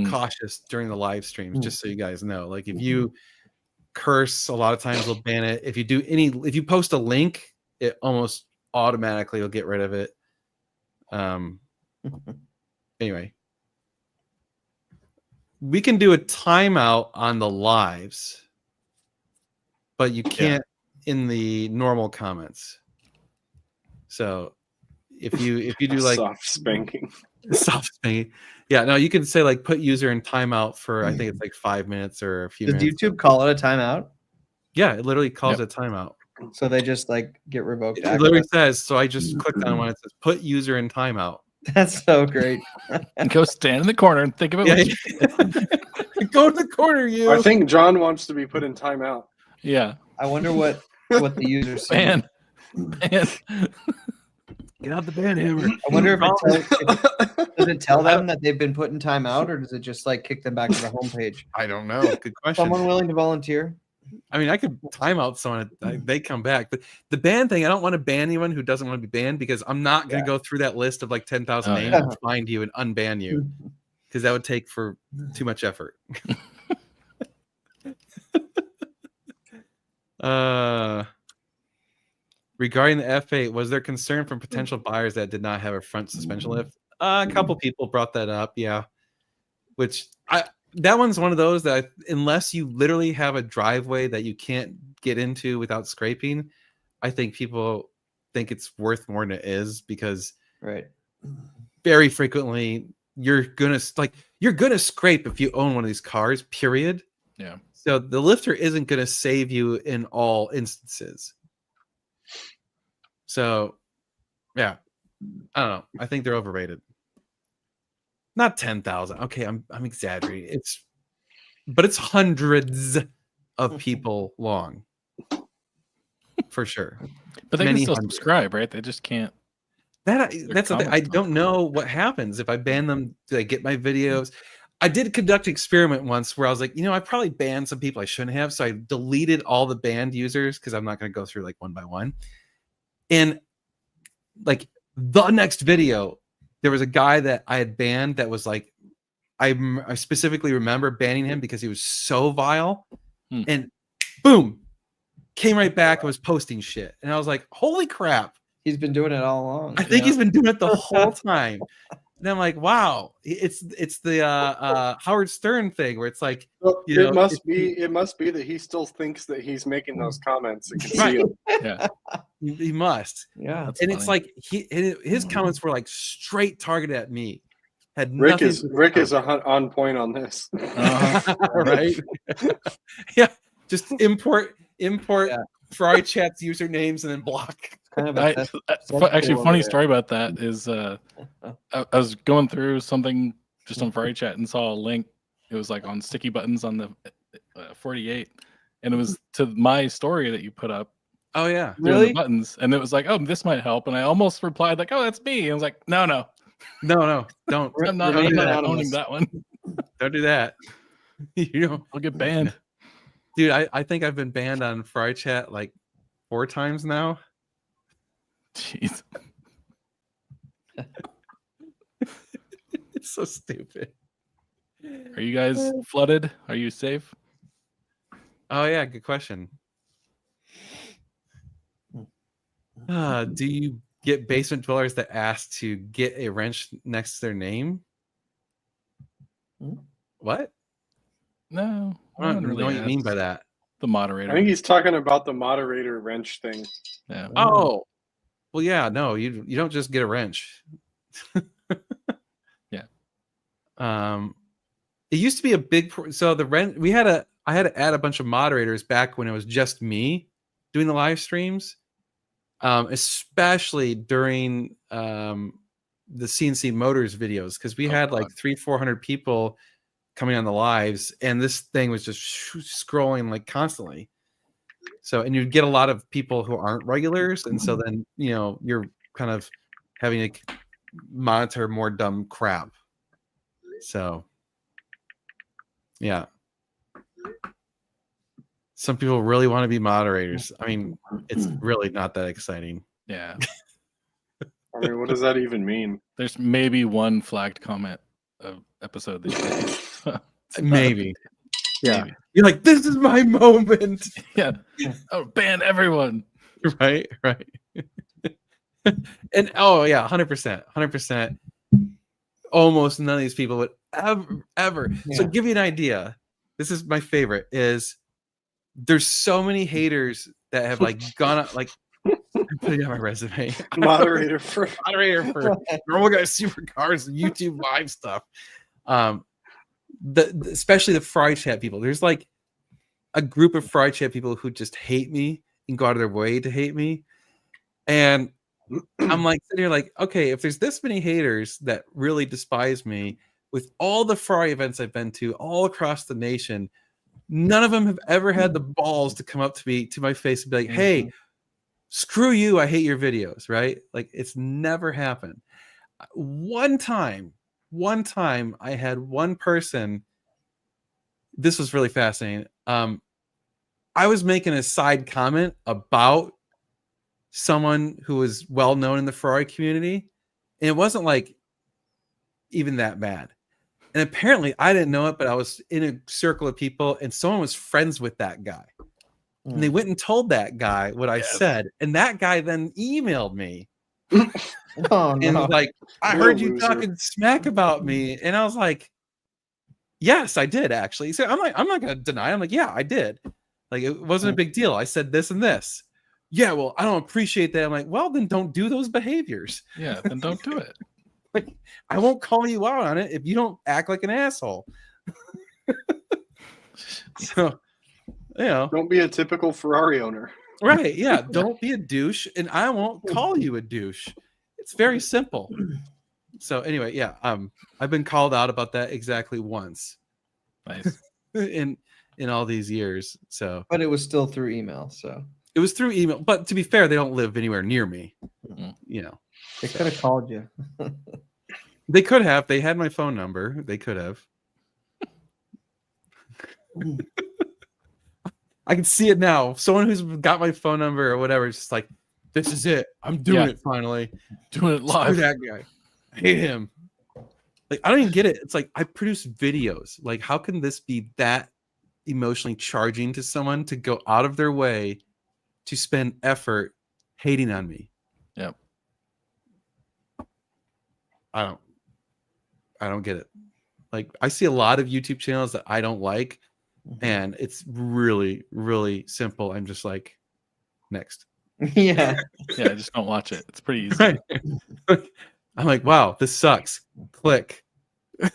cautious during the live streams, just so you guys know. Like if you curse, a lot of times they'll ban it. If you post a link, it almost automatically will get rid of it. Anyway, we can do a timeout on the lives, but you can't in the normal comments. So if you do like soft spanking, yeah, no, you can say like put user in timeout for, I think it's like 5 minutes or a few Does minutes. YouTube call it a timeout? Yeah, it literally calls it timeout. So they just like get revoked. It literally says, so I just clicked on when it says put user in timeout. That's so great. And go stand in the corner and think about it. Yeah. Go to the corner, you. I think John wants to be put in timeout. Yeah. I wonder what the users say. Man. Get out the ban hammer. I wonder if does it tell them that they've been put in timeout, or does it just like kick them back to the homepage? I don't know. Good question. Someone willing to volunteer? I mean, I could time out someone. They come back, but the ban thing, I don't want to ban anyone who doesn't want to be banned, because I'm not going to go through that list of like 10,000 names and find you and unban you, because that would take for too much effort. Regarding the F8, was there concern from potential buyers that did not have a front suspension lift? A couple people brought that up, yeah. Which that one's one of those that unless you literally have a driveway that you can't get into without scraping, I think people think it's worth more than it is, because very frequently you're gonna scrape if you own one of these cars, period. Yeah. So the lifter isn't gonna save you in all instances. So yeah, I don't know. I think they're overrated. Not 10,000. Okay, I'm exaggerating. But it's hundreds of people long, for sure. But they can still subscribe, right? They just can't. That's the thing. I don't know what happens if I ban them. Do they get my videos? I did conduct an experiment once where I was like, I probably banned some people I shouldn't have, so I deleted all the banned users, because I'm not going to go through like one by one. And like the next video, there was a guy that I had banned that was like, I specifically remember banning him because he was so vile, and boom, came right back and was posting shit. And I was like, holy crap. He's been doing it all along. I think he's been doing it the whole time. And I'm like, wow, it's the Howard Stern thing where it's like, it must be that he still thinks that he's making those comments and can see them. Yeah. He must. Yeah. And it's like his comments were like straight targeted at me. Rick is on point on this. Right? Yeah. Just import Ferrari Chat's usernames and then block. Actually, funny story about that is I was going through something just on Ferrari Chat and saw a link. It was like on sticky buttons on the 48, and it was to my story that you put up. Oh yeah, really? The buttons, and it was like, oh, this might help. And I almost replied like, oh, that's me. And I was like, no, don't. I'm not owning that one. Don't do that. I'll get banned. Dude, I think I've been banned on Ferrari Chat like 4 times now. Jeez. It's so stupid. Are you guys flooded? Are you safe? Oh yeah, good question. Do you get basement dwellers that ask to get a wrench next to their name? What? No. I don't really know what you mean by that. The moderator. I think he's talking about the moderator wrench thing. Yeah. Oh. Well, yeah, no, you don't just get a wrench. Yeah. It used to be a big so the rent I had to add a bunch of moderators back when it was just me doing the live streams. Especially during the CNC Motors videos, because we had like 300-400 people coming on the lives, and this thing was just scrolling like constantly. So, and you'd get a lot of people who aren't regulars, and so then you're kind of having to monitor more dumb crap. So, yeah. Some people really want to be moderators. I mean, it's really not that exciting. Yeah. I mean, what does that even mean? There's maybe one flagged comment episode these days. It's not a Maybe. big- Yeah. maybe. You're like, this is my moment. Yeah. Oh, ban everyone. Right. And oh yeah, 100%. Almost none of these people would ever. So Yeah. give you an idea. This is my favorite. Is there's so many haters that have like gone up, like I'm putting on my resume. Moderator for Moderator for Normal Guys Supercars and YouTube live stuff. Especially the Fry Chat people. There's like a group of Fry Chat people who just hate me and go out of their way to hate me. And I'm like sitting here like, okay, if there's this many haters that really despise me, with all the Fry events I've been to all across the nation, none of them have ever had the balls to come up to me, to my face, and be like, hey, screw you, I hate your videos, right? Like it's never happened. One time I had one person, this was really fascinating. I was making a side comment about someone who was well known in the Ferrari community, and it wasn't like even that bad. And apparently I didn't know it, but I was in a circle of people and someone was friends with that guy. And they went and told that guy what I said. And that guy then emailed me Oh, and was like, I What a heard you loser. talking smack about me. And I was like, yes, I did actually. So I'm not gonna deny it. I'm like, yeah, I did. Like it wasn't a big deal. I said this and this. Yeah, well, I don't appreciate that. I'm like, well, then don't do those behaviors. Yeah, then don't do it. Like, I won't call you out on it if you don't act like an asshole. So, you know, don't be a typical Ferrari owner. right? Yeah, don't be a douche, and I won't call you a douche. It's very simple. So, anyway, yeah, I've been called out about that exactly once Nice. in all these years. So But it was still through email, so it was through email. But to be fair, they don't live anywhere near me. You know, they could have called you. they could have. They had my phone number. They could have. I can see it now. Someone who's got my phone number or whatever is just like, this is it. I'm doing Yeah. it finally. Doing it Screw live. that guy. I hate him. Like, I don't even get it. It's like, I produce videos. Like, how can this be that emotionally charging to someone to go out of their way to spend effort hating on me? Yep. I don't get it. Like, I see a lot of YouTube channels that I don't like, and it's really, really simple. I'm just like, next. Yeah. Yeah, just don't watch it. It's pretty easy. Right. I'm like, wow, this sucks. Click.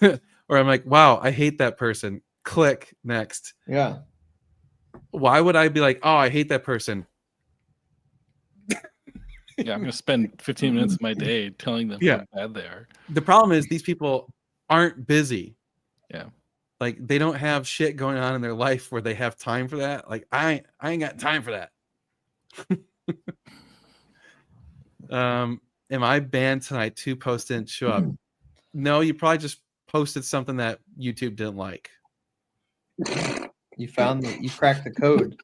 Or I'm like, wow, I hate that person. Click next. Yeah. Why would I be like, oh, I hate that person? Yeah, I'm gonna spend 15 minutes of my day telling them Yeah. how bad they are. The problem is these people aren't busy. Yeah. Like they don't have shit going on in their life where they have time for that. Like I ain't got time for that. Am I banned tonight? 2 posts didn't show up. No, you probably just posted something that YouTube didn't like. You cracked the code.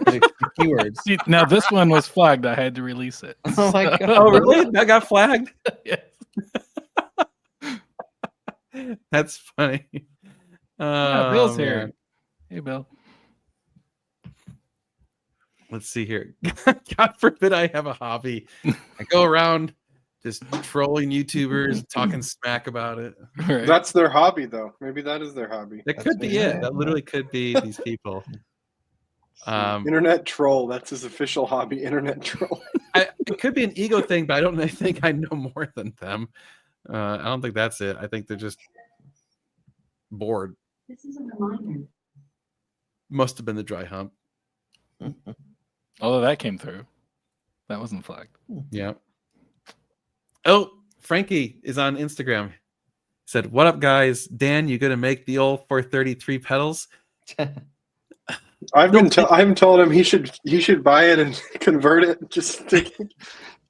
The keywords. See, now this one was flagged. I had to release it. Oh my god. Oh, really? That got flagged? Yes. That's funny. Yeah, Bill's Oh, here. man. Hey, Bill. Let's see here. God forbid I have a hobby. I go around just trolling YouTubers, talking smack about it. Right. That's their hobby, though. Maybe that is their hobby. That That's could be what- it. That literally could be these people. Internet troll. That's his official hobby. Internet troll. It could be an ego thing, but I don't think I know more than them. I don't think that's it. I think they're just bored. This is a reminder. Must have been the dry hump. Although that came through. That wasn't flagged. Yeah. Oh, Frankie is on Instagram. Said, "What up, guys? Dan, you gonna make the old 433 pedals?" I've told him he should buy it and convert it. Just to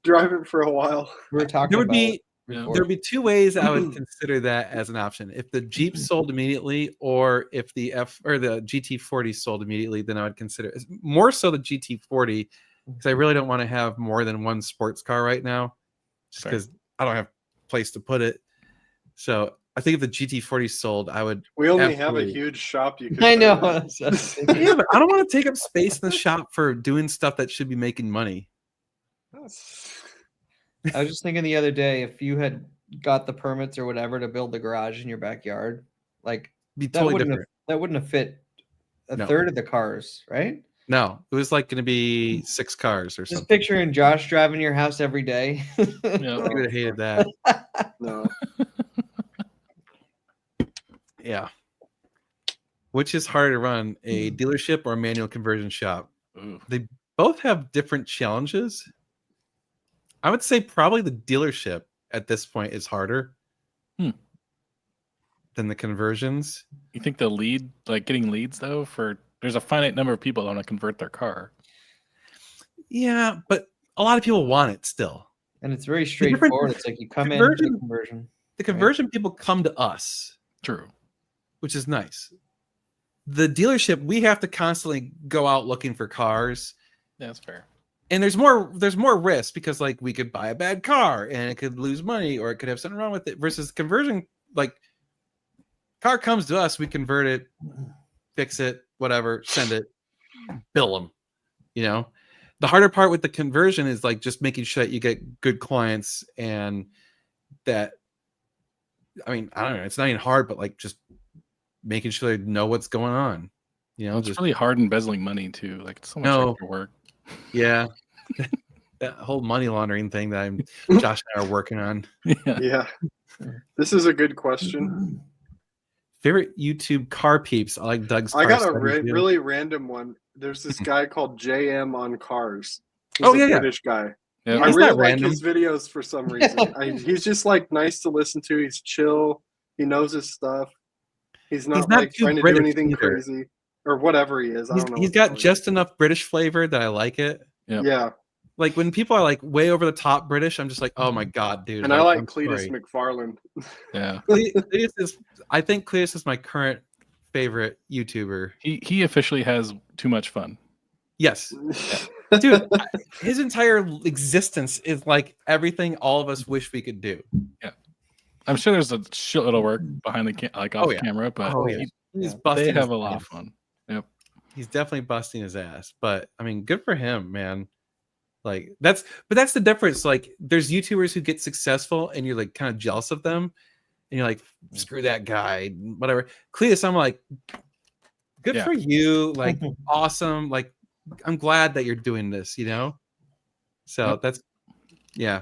drive it for a while. We were talking There would about be Yeah. before. there would be 2 ways I would consider that as an option. If the Jeep sold immediately, or if the the GT40 sold immediately, then I would consider it. More so the GT40, because I really don't want to have more than one sports car right now, just Fair. because I don't have a place to put it. So I think if the GT40 sold, I would. We only have a absolutely- huge shop. You could I put know. it in. So I was thinking- Yeah, but I don't want to take up space in the shop for doing stuff that should be making money. I was just thinking the other day, if you had got the permits or whatever to build the garage in your backyard, like Be that totally wouldn't different. have, that wouldn't have fit a No. third of the cars, right? No, it was like going to be 6 cars or Just something. picturing Josh driving your house every day. Yeah. You would have hated that. No. Yeah. Which is harder to run, a dealership or a manual conversion shop? Ooh. They both have different challenges. I would say probably the dealership at this point is harder than the conversions. You think the lead, like getting leads though, for there's a finite number of people that want to convert their car. Yeah, but a lot of people want it still. And it's very difference straightforward. is It's like you come in for the conversion- conversion. The conversion people come to us, True. which is nice. The dealership, we have to constantly go out looking for cars. Yeah, that's fair. And there's more risk because like we could buy a bad car and it could lose money or it could have something wrong with it versus conversion. Like car comes to us, we convert it, fix it, whatever, send it, bill them. You know, the harder part with the conversion is like just making sure that you get good clients and that. I mean, I don't know. It's not even hard, but like just making sure they know what's going on. You know, It's just really hard embezzling money too. Like it's so much No. extra work. yeah. That whole money laundering thing that Josh and I are working on. Yeah. Yeah. This is a good question. Favorite YouTube car peeps? I like Doug's. I car got a studies video. really random one. There's this guy called JM on Cars. He's Oh, a yeah, yeah. British guy. Yeah. I He's really not like random. his videos for some reason. He's just like nice to listen to. He's chill. He knows his stuff. He's not not like too trying to British do anything either. crazy or whatever he is. I don't know. He's what got the hell just enough British flavor that I like it. he Yep. is. Yeah. Like when people are like way over the top British, I'm just like, oh my god, dude. And I like I'm Cletus sorry. McFarlane. Yeah. Cletus is. I think Cletus is my current favorite YouTuber. He officially has too much fun. Yes, dude. His entire existence is like everything all of us wish we could do. I'm sure there's a shitload of work behind the off Oh, yeah. camera, but Oh, yeah. He's busting they his have a lot of ass. fun. He's definitely busting his ass. But I mean, good for him, man. Like that's the difference. Like there's YouTubers who get successful and you're like kind of jealous of them. And you're like, screw that guy, whatever. Cletus, I'm like, good Yeah. for you. Like awesome. Like I'm glad that you're doing this, you know? So Yep. that's yeah.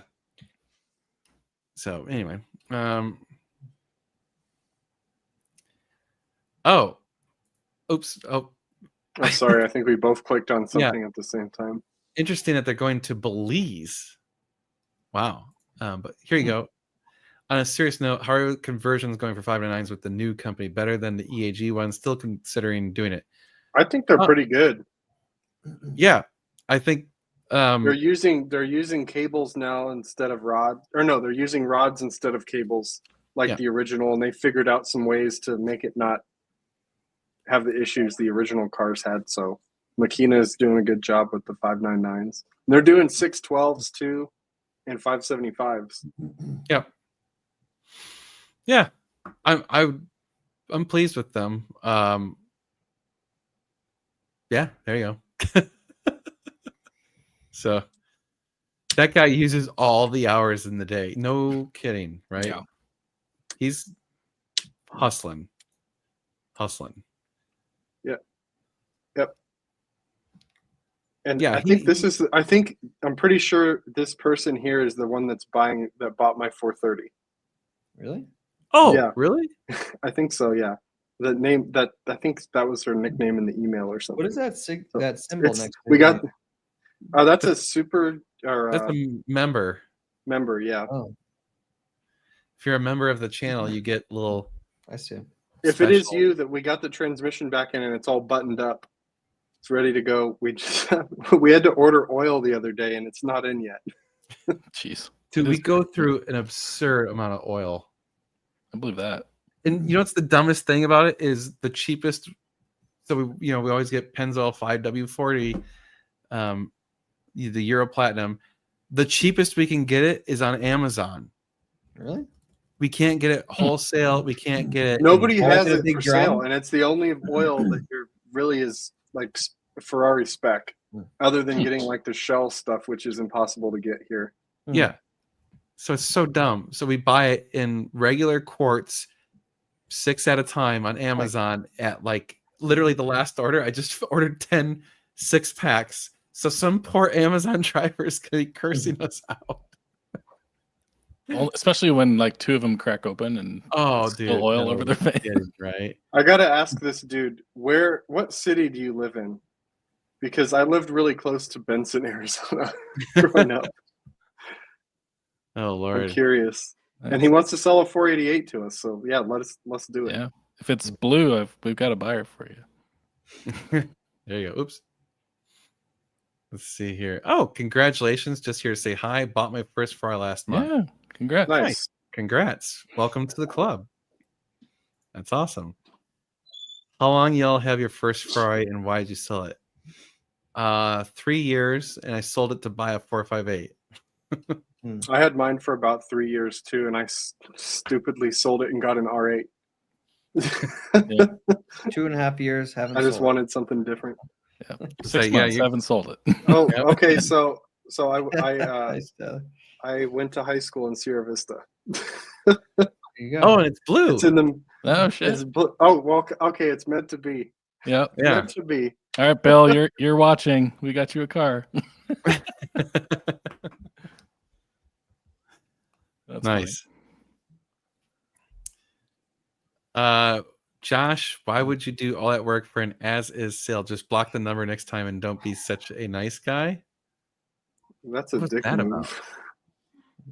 So anyway. Oh. Oops. Oh, I'm sorry. I think we both clicked on something at the same time. interesting that they're going to Belize. Wow. But here you go. On a serious note, how are conversions going for 599s with the new company? Better than the EAG one? Still considering doing it. I think they're pretty good. Yeah. I think They're using cables now instead of rods. Or no, they're using rods instead of cables like Yeah. the original, and they figured out some ways to make it not have the issues the original cars had. So Makina is doing a good job with the 599s. They're doing 612s too and 575s. yeah. I'm pleased with them. Yeah, there you go. So that guy uses all the hours in the day. No kidding, right? Yeah. He's hustling. And Yeah, I think I'm pretty sure this person here is the one that bought my 430. Really? Oh, Yeah. really? I think so, yeah. The name that I think that was her nickname in the email or something. What is that So that symbol It's- next to we it? got that's a super or That's a member. member, yeah. Oh, If you're a member of the channel, you get little. I see. If it is special- you that we got the transmission back in and it's all buttoned up, it's ready to go. We just we had to order oil the other day and it's not in yet. Jeez. Dude, It we is go good. through an absurd amount of oil. I believe that. And you know what's the dumbest thing about it is the cheapest. So we always get Pennzoil 5W40, the Euro Platinum. The cheapest we can get it is on Amazon. Really? We can't get it wholesale. We can't get it. Nobody Oh, has it's a it big for drum? sale, and it's the only oil that really is like Ferrari spec, other than getting like the shell stuff, which is impossible to get here. Yeah. So it's so dumb. So we buy it in regular quarts, 6 at a time on Amazon at like literally the last order. I just ordered 10 6-packs. So some poor Amazon driver is going to be cursing us out. Well, especially when like 2 of them crack open and dude, oil over their face. Yeah, right. I gotta ask this dude, what city do you live in? Because I lived really close to Benson, Arizona, growing up. Oh I'm Lord. curious, and he wants to sell a 488 to us. So yeah, let's do it. Yeah. If it's blue, we've got a buyer for you. There you go. Oops. Let's see here. Oh, congratulations. Just here to say hi. Bought my first Ferrari last month. Yeah. Congrats. Nice. Congrats. Welcome to the club. That's awesome. How long y'all have your first Ferrari and why did you sell it? 3 years, and I sold it to buy a 458. I had mine for about 3 years too, and I stupidly sold it and got an R8. 2.5 years. Haven't. I just sold. wanted something different. Yeah. So, 6 yeah, months, you- haven't sold it. Oh, Yep. okay. So I Nice, Tyler. I went to high school in Sierra Vista. There you go. Oh, and it's blue. It's in the. Oh It's shit. oh well. Okay, it's meant to be. Yep. Yeah. Meant to be. All right, Bill, you're watching. We got you a car. That's Nice. Josh, why would you do all that work for an as-is sale? Just block the number next time and don't be such a nice guy. That's a What's dick that move. about?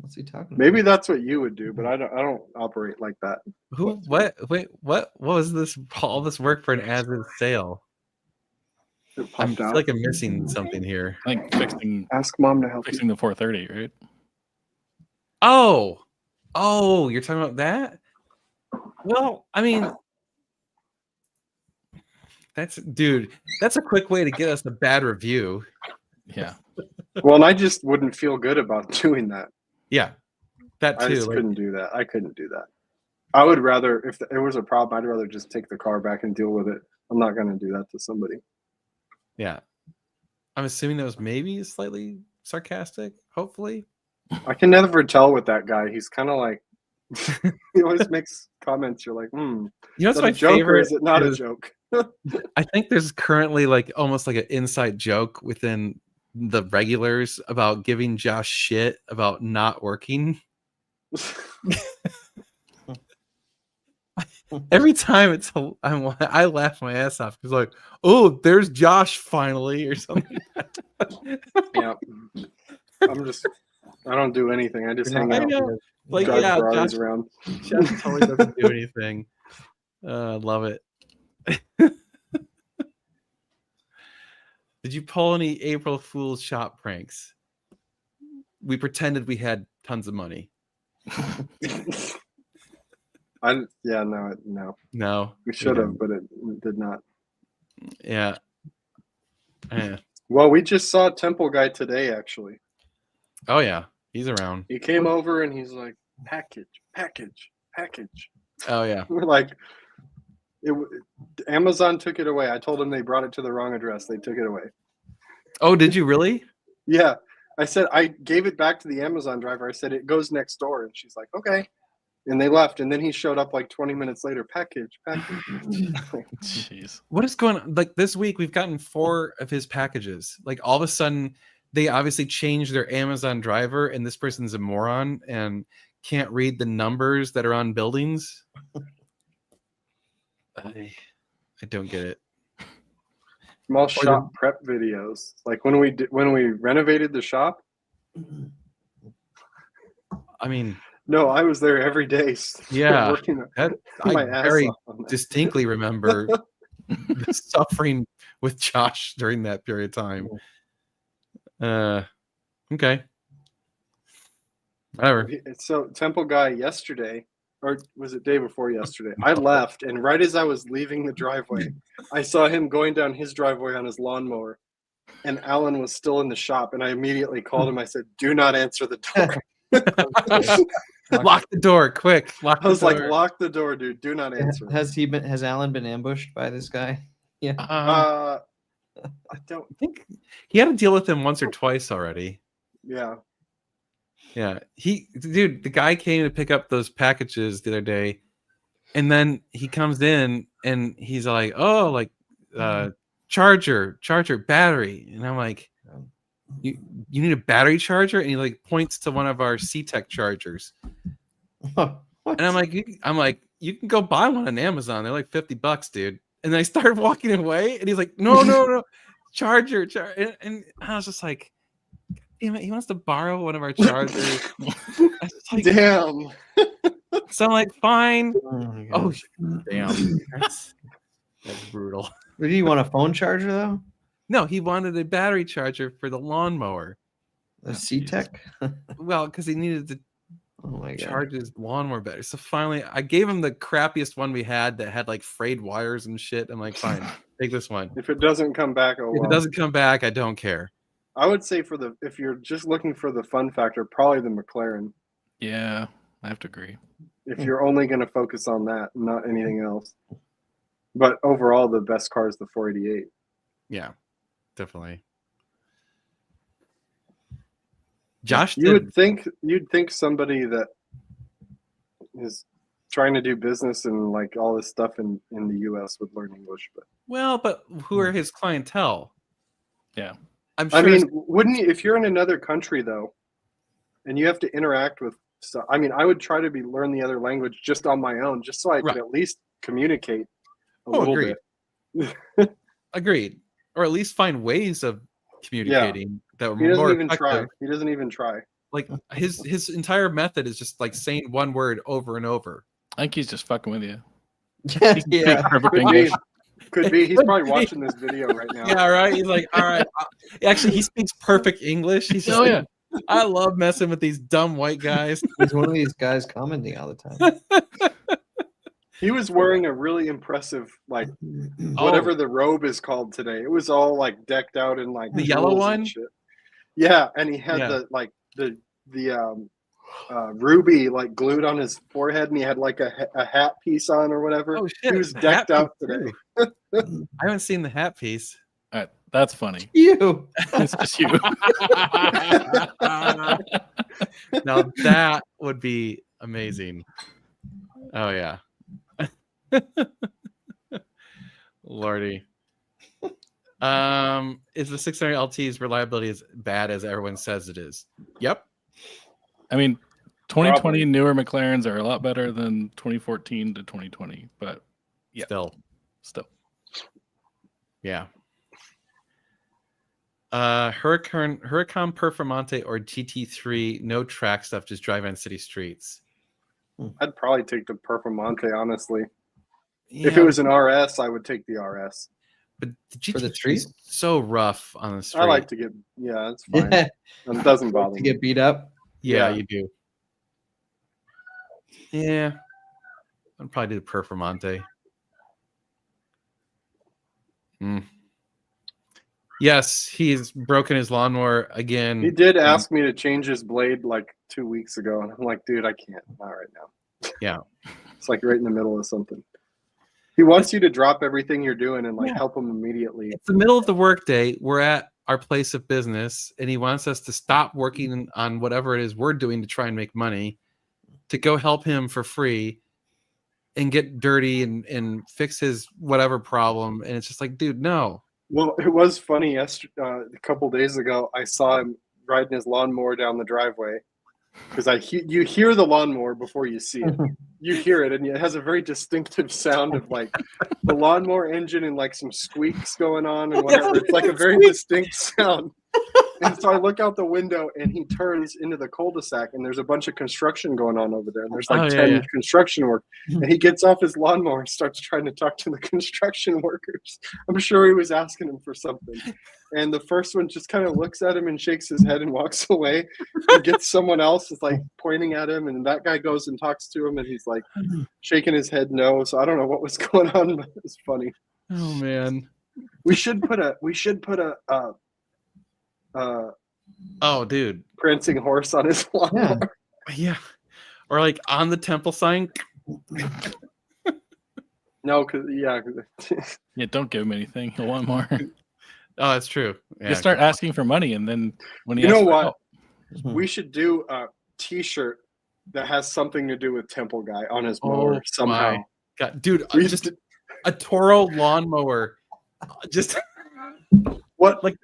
What's he talking about? Maybe that's what you would do, but I don't operate like that. Who? What? Wait. What was this? All this work for an as-is sale? It I popped feel out. like I'm missing something here. I think fixing Ask mom to help you. the 430, right? Oh, you're talking about that? Well, I mean, that's a quick way to get us a bad review. Yeah. Well, and I just wouldn't feel good about doing that. Yeah, that I too. just like- couldn't do that. I couldn't do that. I would rather, if it was a problem, I'd rather just take the car back and deal with it. I'm not going to do that to somebody. yeah, I'm assuming that was maybe slightly sarcastic. Hopefully, I can never tell with that guy. He's kind of like, he always makes comments. You're like, you know, is what's that my a joke or favorite? is it not a is- joke? I think there's currently like almost like an inside joke within the regulars about giving Josh shit about not working. Every time I laugh my ass off because like, oh, there's Josh finally or something. Yeah. I don't do anything. I just hang I out. know. Like, Drive yeah, Ferraris Josh, around. Josh totally doesn't do anything. Love it. Did you pull any April Fool's shop pranks? We pretended we had tons of money. No. No, We should have, but it did not. yeah. Yeah. Well, we just saw Temple Guy today, actually. Oh yeah, he's around. He came over and he's like, package. Oh yeah. We're like, Amazon took it away. I told them they brought it to the wrong address. They took it away. Oh, did you really? Yeah. I said, I gave it back to the Amazon driver. I said, it goes next door. And she's like, okay. And they left. And then he showed up like 20 minutes later. Package. Jeez. What is going on? Like this week, we've gotten 4 of his packages. Like all of a sudden, they obviously changed their Amazon driver, and this person's a moron and can't read the numbers that are on buildings. I don't get it. Small shop prep videos. Like when we renovated the shop. I mean, No, I was there every day. Yeah, working that my I ass very off on that. distinctly remember suffering with Josh during that period of time. Okay. Whatever. So Temple Guy yesterday, or was it day before yesterday? I left, and right as I was leaving the driveway, I saw him going down his driveway on his lawnmower, and Alan was still in the shop, and I immediately called him. I said, "Do not answer the door." Lock the door, quick! Lock I was the like, door. lock the door, dude. Do not answer. Has Alan been ambushed by this guy? Yeah. I don't. I think he had to deal with him once or twice already. Yeah. Yeah, dude, the guy came to pick up those packages the other day, and then he comes in and he's like, "Oh, like, charger, battery," and I'm like, "You need a battery charger?" And he like points to one of our C-Tech chargers, What? and I'm like, "You can go buy one on Amazon. They're like $50, dude." And then I started walking away, and he's like, "No, charger." And I was just like, damn it, he wants to borrow one of our chargers. Like, Damn. so I'm like, fine. Oh, Damn. That's brutal. do you want a phone charger though? No, he wanted a battery charger for the lawnmower. A C-Tech? Well, because he needed to Oh my god. charge his lawnmower battery. So finally, I gave him the crappiest one we had that had like frayed wires and shit. I'm like, fine, take this one. If it doesn't come back, oh If well. it doesn't come back, I don't care. I would say if you're just looking for the fun factor, probably the McLaren. Yeah, I have to agree. If you're only going to focus on that, not anything else. But overall, the best car is the 488. Yeah, definitely. Josh, You'd think somebody that is trying to do business and like all this stuff in the U.S. would learn English, but who are his clientele? Yeah. I'm sure. I mean, wouldn't you, if you're in another country though, and you have to interact with stuff? I mean, I would try to learn the other language just on my own, just so I could at least communicate a little agreed. bit. Agreed. Or at least find ways of communicating that were He doesn't more even effective. try. He doesn't even try. Like his entire method is just like saying one word over and over. I think he's just fucking with you. Yeah. Perfect Could English. be. Could be. He's probably watching this video right now. Yeah, right. He's like, all right. Actually, he speaks perfect English. He's just Oh, like, yeah. I love messing with these dumb white guys. He's one of these guys commenting all the time. He was wearing a really impressive, like, Oh. whatever the robe is called today. It was all like decked out in like The yellow jewels and one? shit. Yeah, and he had the ruby like glued on his forehead, and he had like a hat piece on or whatever. Oh shit! He was the decked hat out piece, today. too. I haven't seen the hat piece. All right, that's funny. You. It's just you. Now that would be amazing. Oh yeah. Lordy. Is the 600 LT's reliability as bad as everyone says it is? Yep. I mean, 2020 Probably. newer McLarens are a lot better than 2014 to 2020, but yeah, Still. yeah. Huracan Performante or GT3, no track stuff, just drive on city streets. I'd probably take the Performante, honestly. Yeah, If it was an RS, I would take the RS. but the For the GT3 street? is so rough on the street. I like to get, yeah, it's fine. Yeah. It doesn't bother To me. get beat up. Yeah, Yeah. you do. Yeah, I'd probably do the Performante. Yes, he's broken his lawnmower again. He did ask me to change his blade like 2 weeks ago, and I'm like, dude, I can't, not right now. Yeah. It's like right in the middle of something. He wants you to drop everything you're doing and like Yeah. help him immediately. It's the middle of the workday. We're at our place of business, and he wants us to stop working on whatever it is we're doing to try and make money, to go help him for free and get dirty and fix his whatever problem. And it's just like, dude, no. Well, it was funny. Yesterday, a couple days ago, I saw him riding his lawnmower down the driveway because you hear the lawnmower before you see it. You hear it, and it has a very distinctive sound of like the lawnmower engine and like some squeaks going on and whatever. It's like a very distinct sound. And so I look out the window, and he turns into the cul-de-sac, and there's a bunch of construction going on over there. And there's like 10 construction work. And he gets off his lawnmower and starts trying to talk to the construction workers. I'm sure he was asking them for something. And the first one just kind of looks at him and shakes his head and walks away. And gets someone else is like pointing at him, and that guy goes and talks to him, and he's like shaking his head no. So I don't know what was going on, but it's funny. Oh man. We should put a Oh dude. prancing horse on his lawnmower. Yeah. or like on the temple sign. No, cause yeah, Yeah, don't give him anything. He'll want more. Oh, that's true. You start asking for money, and then when he you asks know for what? help, We should do a T-shirt that has something to do with Temple Guy on his Oh mower somehow. my God, dude, We just d- a Toro lawnmower. Just what? like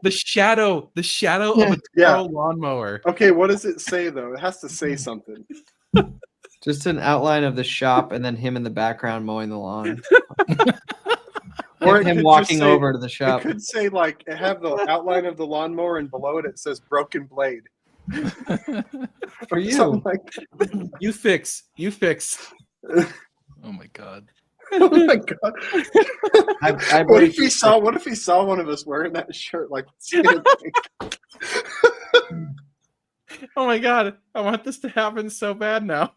the shadow of a Toro Yeah. lawnmower. Okay, what does it say though? It has to say something. Just an outline of the shop and then him in the background mowing the lawn. Or Or it him could walking just say- over to the It shop. could say like it have the outline of the lawnmower and below it says broken blade. For you. Something like that. You fix. oh my god. Oh my god. I What break- if he saw one of us wearing that shirt? Like Oh my God, I want this to happen so bad now.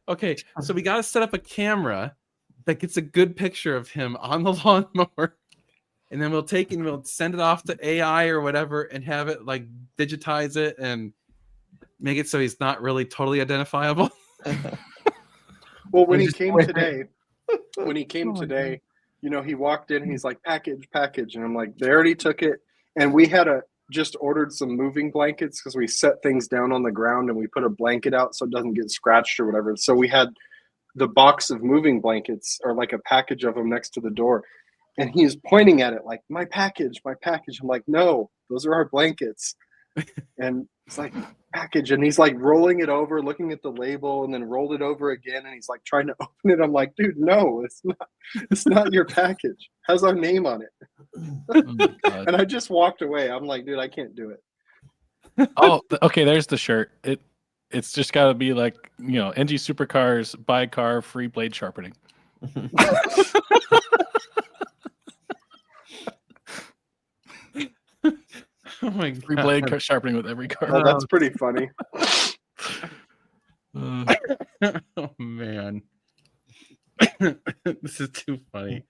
Okay, so we got to set up a camera that gets a good picture of him on the lawnmower, and then we'll take and we'll send it off to AI or whatever, and have it like digitize it and make it so he's not really totally identifiable. Well, when I he just came wear it. today, you know, he walked in, he's like, package. And I'm like, they already took it. And we had just ordered some moving blankets because we set things down on the ground and we put a blanket out so it doesn't get scratched or whatever. So we had the box of moving blankets or like a package of them next to the door. And he's pointing at it like, my package. I'm like, no, those are our blankets. And it's like, package. And he's like rolling it over, looking at the label, and then rolled it over again. And he's like trying to open it. I'm like, dude, no, it's not your package. It has our name on it. Oh my god. And I just walked away. I'm like, dude, I can't do it. Oh, okay. There's the shirt. It's just got to be like, you know, NG Supercars, buy a car, free blade sharpening. Oh my Free God. blade sharpening with every car. Oh, that's pretty funny. Oh man. This is too funny.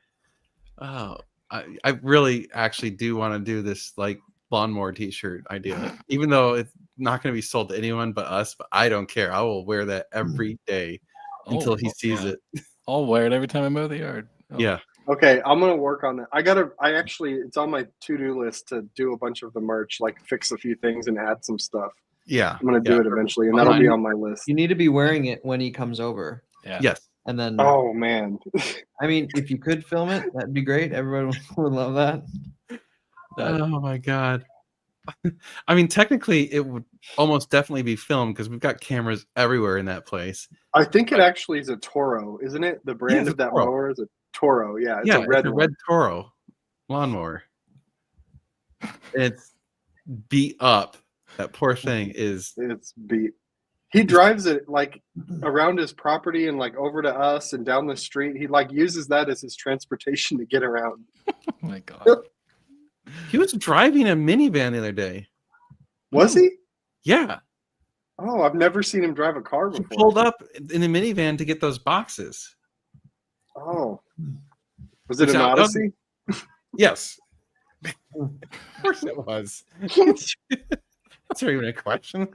Oh, I really actually do want to do this like lawnmower t-shirt idea, even though it's not going to be sold to anyone but us, but I don't care. I will wear that every day until he sees it. I'll wear it every time I mow the yard. Oh. Yeah. Okay, I'm gonna work on that. It's on my to-do list to do a bunch of the merch, like fix a few things and add some stuff. Yeah. I'm gonna do it eventually, and that'll be on my list. You need to be wearing it when he comes over. Yeah. Yes. And then, Oh man, I mean, if you could film it, that'd be great. Everyone would love that. Oh my God. I mean, technically, it would almost definitely be filmed because we've got cameras everywhere in that place. I think it actually is a Toro, isn't it? The brand it's of a that Toro. mower is a Toro. Yeah, it's Yeah, a red it's a one. red Toro lawnmower. It's beat up. That poor thing is. It's beat. He drives it like around his property and like over to us and down the street. He like uses that as his transportation to get around. Oh my god. He was driving a minivan the other day. Was he? Yeah, Oh, I've never seen him drive a car he before. pulled up in the minivan to get those boxes. Oh, was it Which an I- Odyssey? Yes, of course it was. That's not even a question.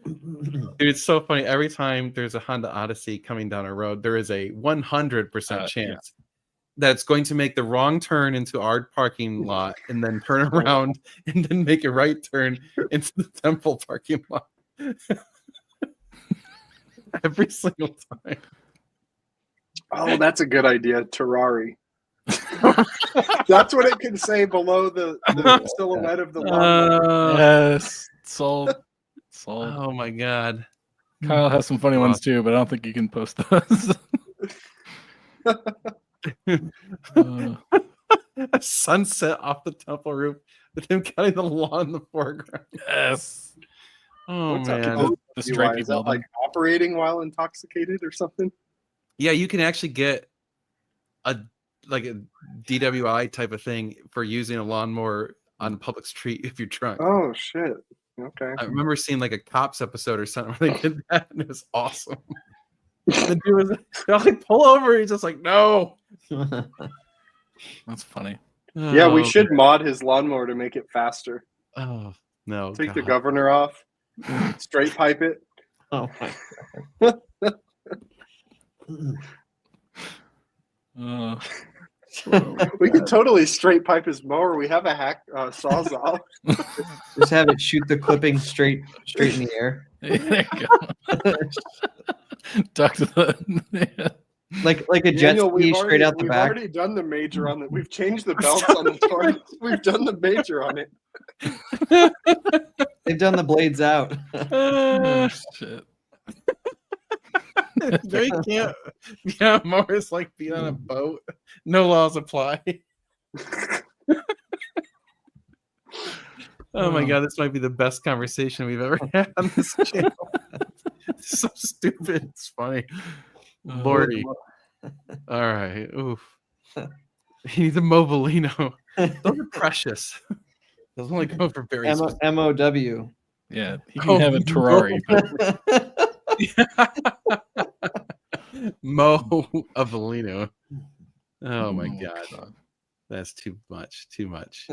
Dude, it's so funny. Every time there's a Honda Odyssey coming down a road, there is a 100% chance that it's going to make the wrong turn into our parking lot and then turn around and then make a right turn into the temple parking lot. Every single time. Oh, that's a good idea. Terrari. That's what it can say below the silhouette of the lawnmower. Yes. Sold. Sold. Oh my God. Kyle has some funny ones too, but I don't think you can post those. A sunset off the temple roof with him cutting the lawn in the foreground. Yes. Oh What's up man. with The DUI? stripey Is that building. like operating while intoxicated or something? Yeah, you can actually get a DWI type of thing for using a lawnmower on a public street if you're drunk. Oh shit. Okay. I remember seeing like a Cops episode or something where they did that, and it was awesome. The dude was they're like, pull over. He's just like, no. That's funny. Yeah, we Oh, should mod his lawnmower to make it faster. Oh no. Take the God. governor off. Straight pipe it. Oh my Uh, We could totally straight pipe his mower. We have a hack sawzall. Just have it shoot the clipping straight in the air. there you go. Duck to the. Like a jet Daniel, ski straight out the we've back. already done the major on it. We've changed the belts on the torque. We've done the major on it. They've done the blades out. Oh, shit. They can't. Yeah, mowers like being on a boat. No laws apply. Oh my god, this might be the best conversation we've ever had on this channel. It's so stupid. It's funny. Lordy. All right. Oof. He needs a Mobilino. Those are precious. Those only go for very MOW. Yeah, he can have a Ferrari. Mo Avelino. Oh my god. That's too much. Too much.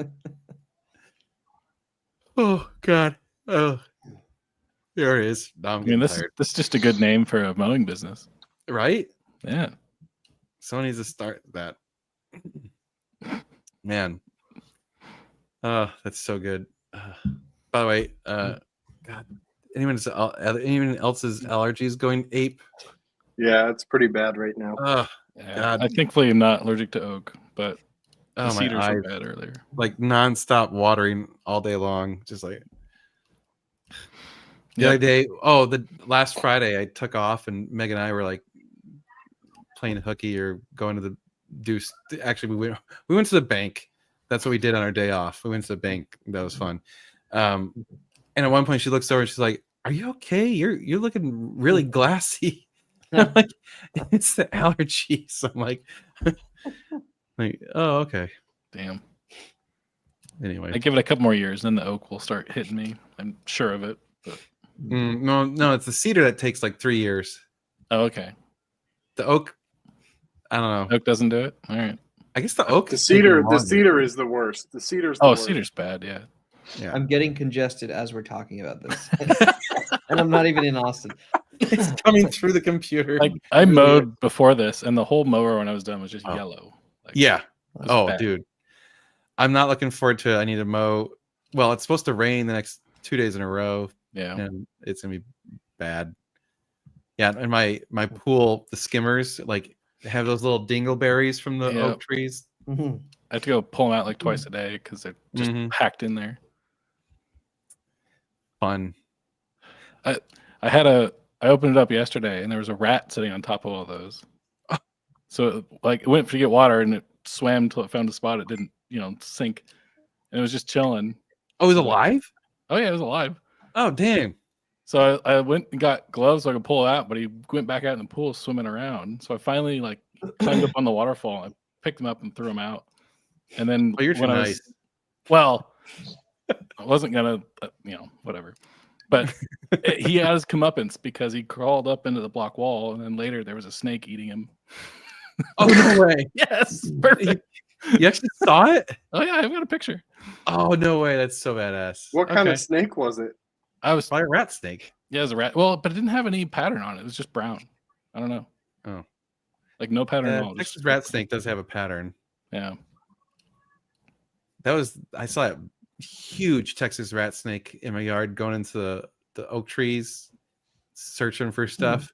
Oh god. Oh. There it is. Now I'm I getting mean, tired. this is just a good name for a mowing business. Right? Yeah. Someone needs to start that. Man. Oh, that's so good. By the way, God, anyone else's allergies going ape? Yeah, it's pretty bad right now. Yeah. God. I thankfully am not allergic to oak, but the Oh, my cedars eyes. were bad earlier. Like nonstop watering all day long. Just like the Yep. other day. Oh, the last Friday I took off and Meg and I were like playing hooky or going to the deuce. Actually, we went to the bank. That's what we did on our day off. We went to the bank. That was fun. And at one point she looks over and she's like, "Are you okay? You're looking really glassy." I'm like, "It's the allergies." I'm like, oh, okay. Damn. Anyway, I give it a couple more years, then the oak will start hitting me. I'm sure of it. But... no, it's the cedar that takes like 3 years. Oh, okay. The oak, I don't know. Oak doesn't do it. All right. I guess the oak. The is taking cedar longer. is the worst. The cedar's the Oh, worst. cedar's bad. Yeah. Yeah. I'm getting congested as we're talking about this. And I'm not even in Austin. It's coming through the computer. Like I mowed before this, and the whole mower when I was done was just Oh. yellow. Like, Yeah. it was Oh, bad. dude. I'm not looking forward to it. I need to mow. Well, it's supposed to rain the next 2 days in a row, Yeah. and it's gonna be bad. Yeah, and my pool, the skimmers, like they have those little dingleberries from the Yeah. oak trees. Mhm. I have to go pull them out like twice a day because they're just Mhm. packed in there. Fun. I opened it up yesterday, and there was a rat sitting on top of all those. So like it went to get water, and it swam until it found a spot. It didn't, sink, and it was just chilling. Oh, he's alive? Oh yeah, it was alive. Oh, damn. So I went and got gloves so I could pull it out, but he went back out in the pool swimming around. So I finally like climbed up on the waterfall and picked him up and threw him out. And then Oh, you're too when I nice. well, I wasn't gonna, whatever. But he had his comeuppance because he crawled up into the block wall, and then later there was a snake eating him. Oh, no way. Yes, perfect. You actually saw it? Oh yeah, I've got a picture. Oh, no way. That's so badass. What kind Okay. of snake was it? I was Probably a rat snake. yeah, it was a rat. Well, but it didn't have any pattern on it. It was just brown. I don't know. Oh. Like no pattern at all. Texas Just, rat snake does have a pattern. yeah. I saw a huge Texas rat snake in my yard going into the oak trees, searching for stuff.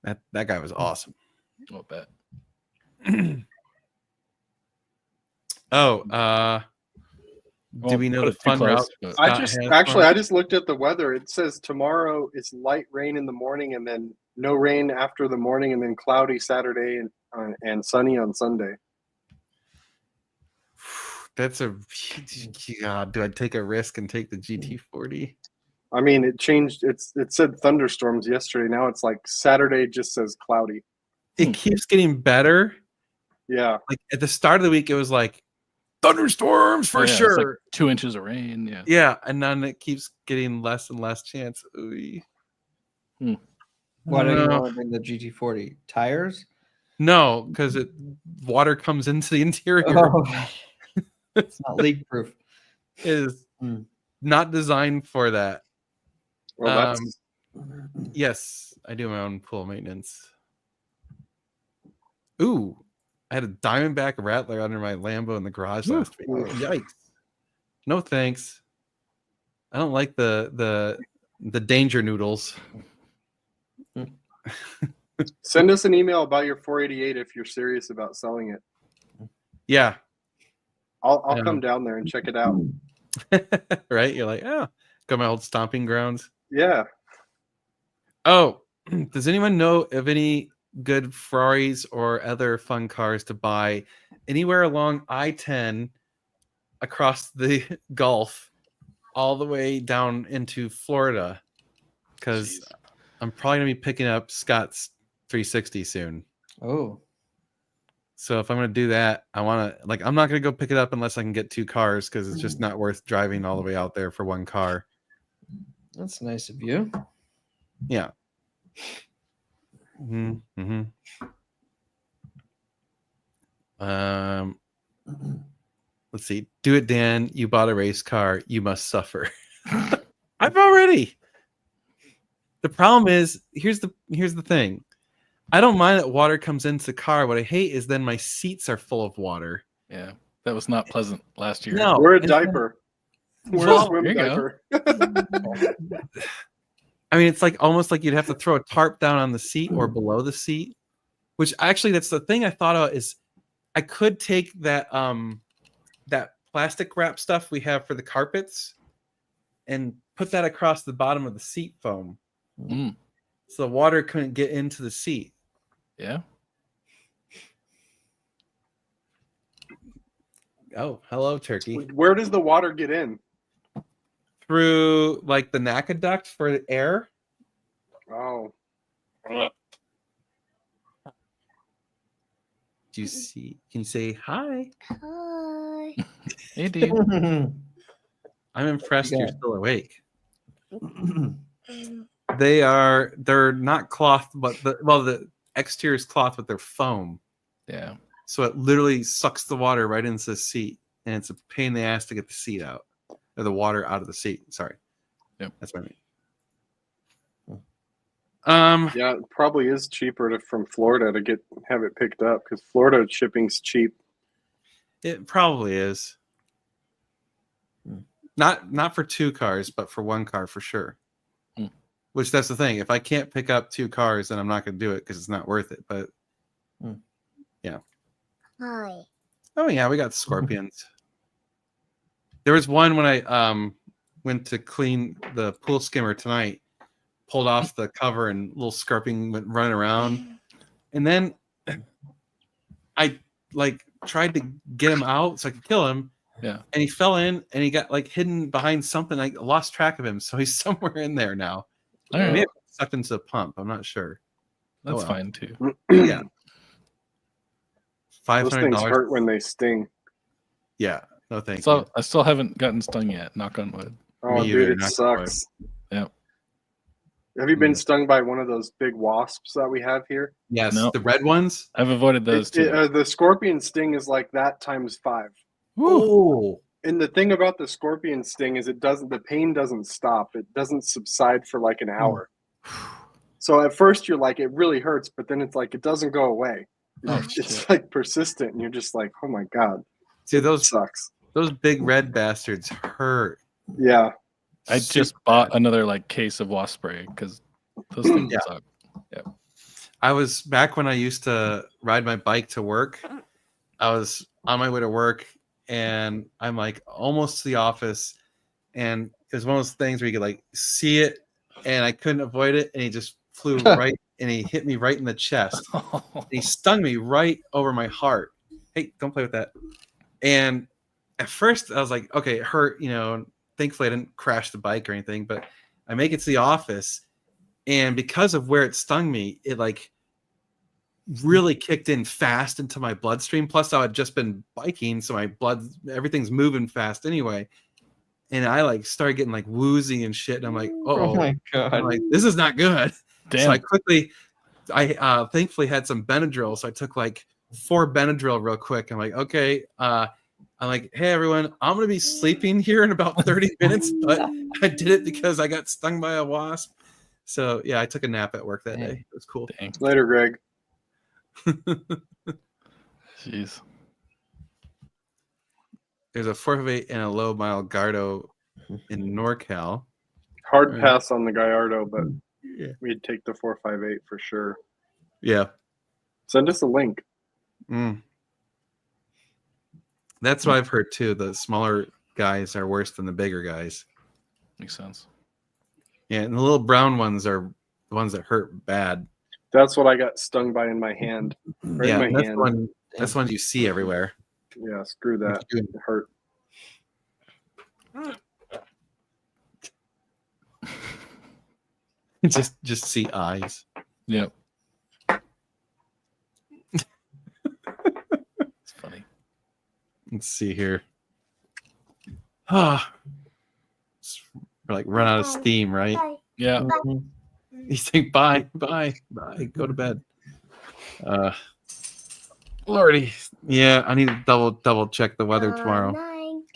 That guy was awesome. I'll bet. Oh, Well, do we know put the it too fun close, route? but- Scott has fun? I just looked at the weather. It says tomorrow it's light rain in the morning and then no rain after the morning and then cloudy Saturday and sunny on Sunday. That's a God. Do I take a risk and take the GT40? I mean, it changed. It said thunderstorms yesterday. Now it's like Saturday just says cloudy. It keeps getting better. Yeah. Like at the start of the week, it was like thunderstorms for Oh, yeah, it's sure. like 2 inches of rain. Yeah. Yeah, and then it keeps getting less and less chance. Ooh. Why don't you No. want to bring the GT40 tires? No, because water comes into the interior. Oh, it's not leak proof. It is Hmm. not designed for that. Well, that's Yes, I do my own pool maintenance. Ooh, I had a Diamondback Rattler under my Lambo in the garage last week. Yikes! No thanks. I don't like the danger noodles. send us an email about your 488 if you're serious about selling it. Yeah, I'll come down there and check it out. right. You're like, oh, got my old stomping grounds. Yeah. Oh, does anyone know of any good Ferraris or other fun cars to buy anywhere along I-10 across the Gulf all the way down into Florida? Because I'm probably going to be picking up Scott's 360 soon. Oh, So if I'm going to do that, I want to, like, I'm not going to go pick it up unless I can get 2 cars because it's just not worth driving all the way out there for 1 car. that's nice of you. Yeah. Mm-hmm. Let's see. Do it, Dan. You bought a race car. You must suffer. I've already. The problem is, here's the thing. I don't mind that water comes into the car. What I hate is then my seats are full of water. Yeah, that was not pleasant last year. No, Wear a and diaper. Wear Well, a swim there you diaper. I mean, it's like almost like you'd have to throw a tarp down on the seat or below the seat. Which actually, that's the thing I thought about is I could take that that plastic wrap stuff we have for the carpets and put that across the bottom of the seat foam, Mm, so the water couldn't get into the seat. yeah. Oh, hello, turkey. Where does the water get in? Through like the NACA duct for the air. Oh, Do you see? Can you say hi? Hi. Hey, dude. I'm impressed Yeah. you're still awake. They're not cloth, but the exterior is cloth, but they're foam. Yeah. So it literally sucks the water right into the seat, and it's a pain in the ass to get the seat out, or the water out of the seat. Sorry. Yep. That's what I mean. yeah, it probably is cheaper from Florida to have it picked up because Florida shipping's cheap. It probably is. Not for 2 cars, but for 1 car for sure. Mm. Which that's the thing. If I can't pick up 2 cars, then I'm not going to do it because it's not worth it. But Hi. oh yeah, we got scorpions. There was one when I went to clean the pool skimmer tonight, pulled off the cover and little scorpion went running around. And then I like tried to get him out so I could kill him. Yeah. And he fell in and he got like hidden behind something. I lost track of him. So he's somewhere in there now. All right. Maybe it sucked into the pump. I'm not sure. That's well. fine too. Yeah. Those things $500. hurt when they sting. Yeah. No thank you. So I still haven't gotten stung yet. Knock on wood. Oh, Me dude, either, it not sucks. Yep. Have you been stung by one of those big wasps that we have here? Yes, No. the red ones. I've avoided those too. The scorpion sting is like that times 5. Oh, And the thing about the scorpion sting is the pain doesn't stop. It doesn't subside for like an hour. So at first you're like, it really hurts, but then it's like, it doesn't go away. Oh, It's shit. like persistent. And you're just like, oh my God, see it those sucks. big red bastards hurt. Yeah. I just bought another like case of wasp spray because those things Yeah. suck. I was back when I used to ride my bike to work. I was on my way to work and I'm like almost to the office. And it was one of those things where you could like see it and I couldn't avoid it. And he just flew right and he hit me right in the chest. He stung me right over my heart. Hey, don't play with that. And at first I was like, okay, it hurt, thankfully I didn't crash the bike or anything, but I make it to the office and because of where it stung me, it like really kicked in fast into my bloodstream. Plus I had just been biking. So my everything's moving fast anyway. And I like started getting like woozy and shit. And I'm like, Oh my I'm god. like, this is not good. Damn. So I thankfully had some Benadryl. So I took like 4 Benadryl real quick. I'm like, okay, I'm like, hey everyone, I'm gonna be sleeping here in about 30 minutes, but I did it because I got stung by a wasp. So yeah, I took a nap at work that day. It was cool. Dang. Later, Greg. Jeez. There's a 458 and a low mile Gardo in NorCal. Hard Right. pass on the Gallardo, but Yeah. we'd take the 458 for sure. Yeah. Send us a link. Mm. That's what I've heard too. The smaller guys are worse than the bigger guys. Makes sense. Yeah, and the little brown ones are the ones that hurt bad. That's what I got stung by in my hand. Right Yeah, in my that's hand. the one. That's the one you see everywhere. Yeah, screw that. It hurt. just see eyes. Yep. It's funny. Let's see here. Ah, we're like run out of steam, right? Bye. Yeah. You think bye, go to bed. Lordy, yeah, I need to double check the weather tomorrow.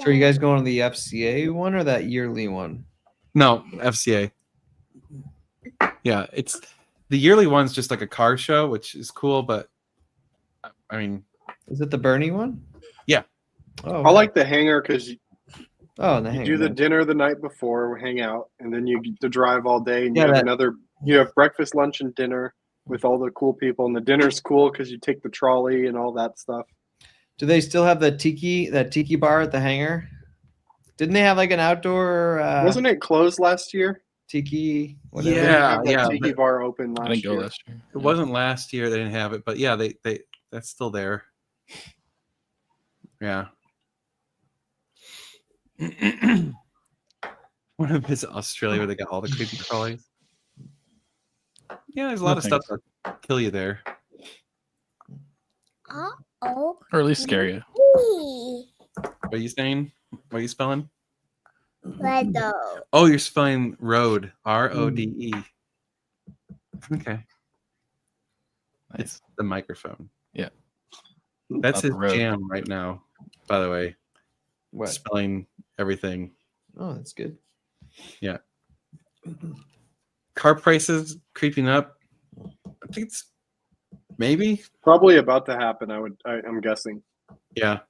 So are you guys going to the FCA one or that yearly one? No, FCA. Yeah, it's the yearly one's just like a car show, which is cool, but I mean, Is it the Bernie one? Yeah. Oh, I like the hangar because you Oh, the do hangar. the dinner the night before, hang out, and then you get to drive all day, and Yeah, you have that- you have breakfast, lunch, and dinner with all the cool people, and the dinner's cool because you take the trolley and all that stuff. Do they still have that tiki bar at the hangar? Didn't they have like an outdoor Wasn't it closed last year? tiki? Whatever? They didn't Yeah, have that yeah, tiki but- bar open I last didn't go year. last year. it wasn't last year. They didn't have it, but yeah, they that's still there. Yeah. One of them is Australia where they got all the creepy crawlies. Yeah, there's a lot of stuff that kill you there. Oh, Or at least scare you. What are you saying? What are you spelling? Redo. Oh, you're spelling road. RODE. Okay. It's the microphone. Yeah. That's Not the his road. jam right now, by the way. What? Spelling everything. Oh, that's good. Car prices creeping up. I think it's maybe. Probably about to happen. I'm guessing. Yeah.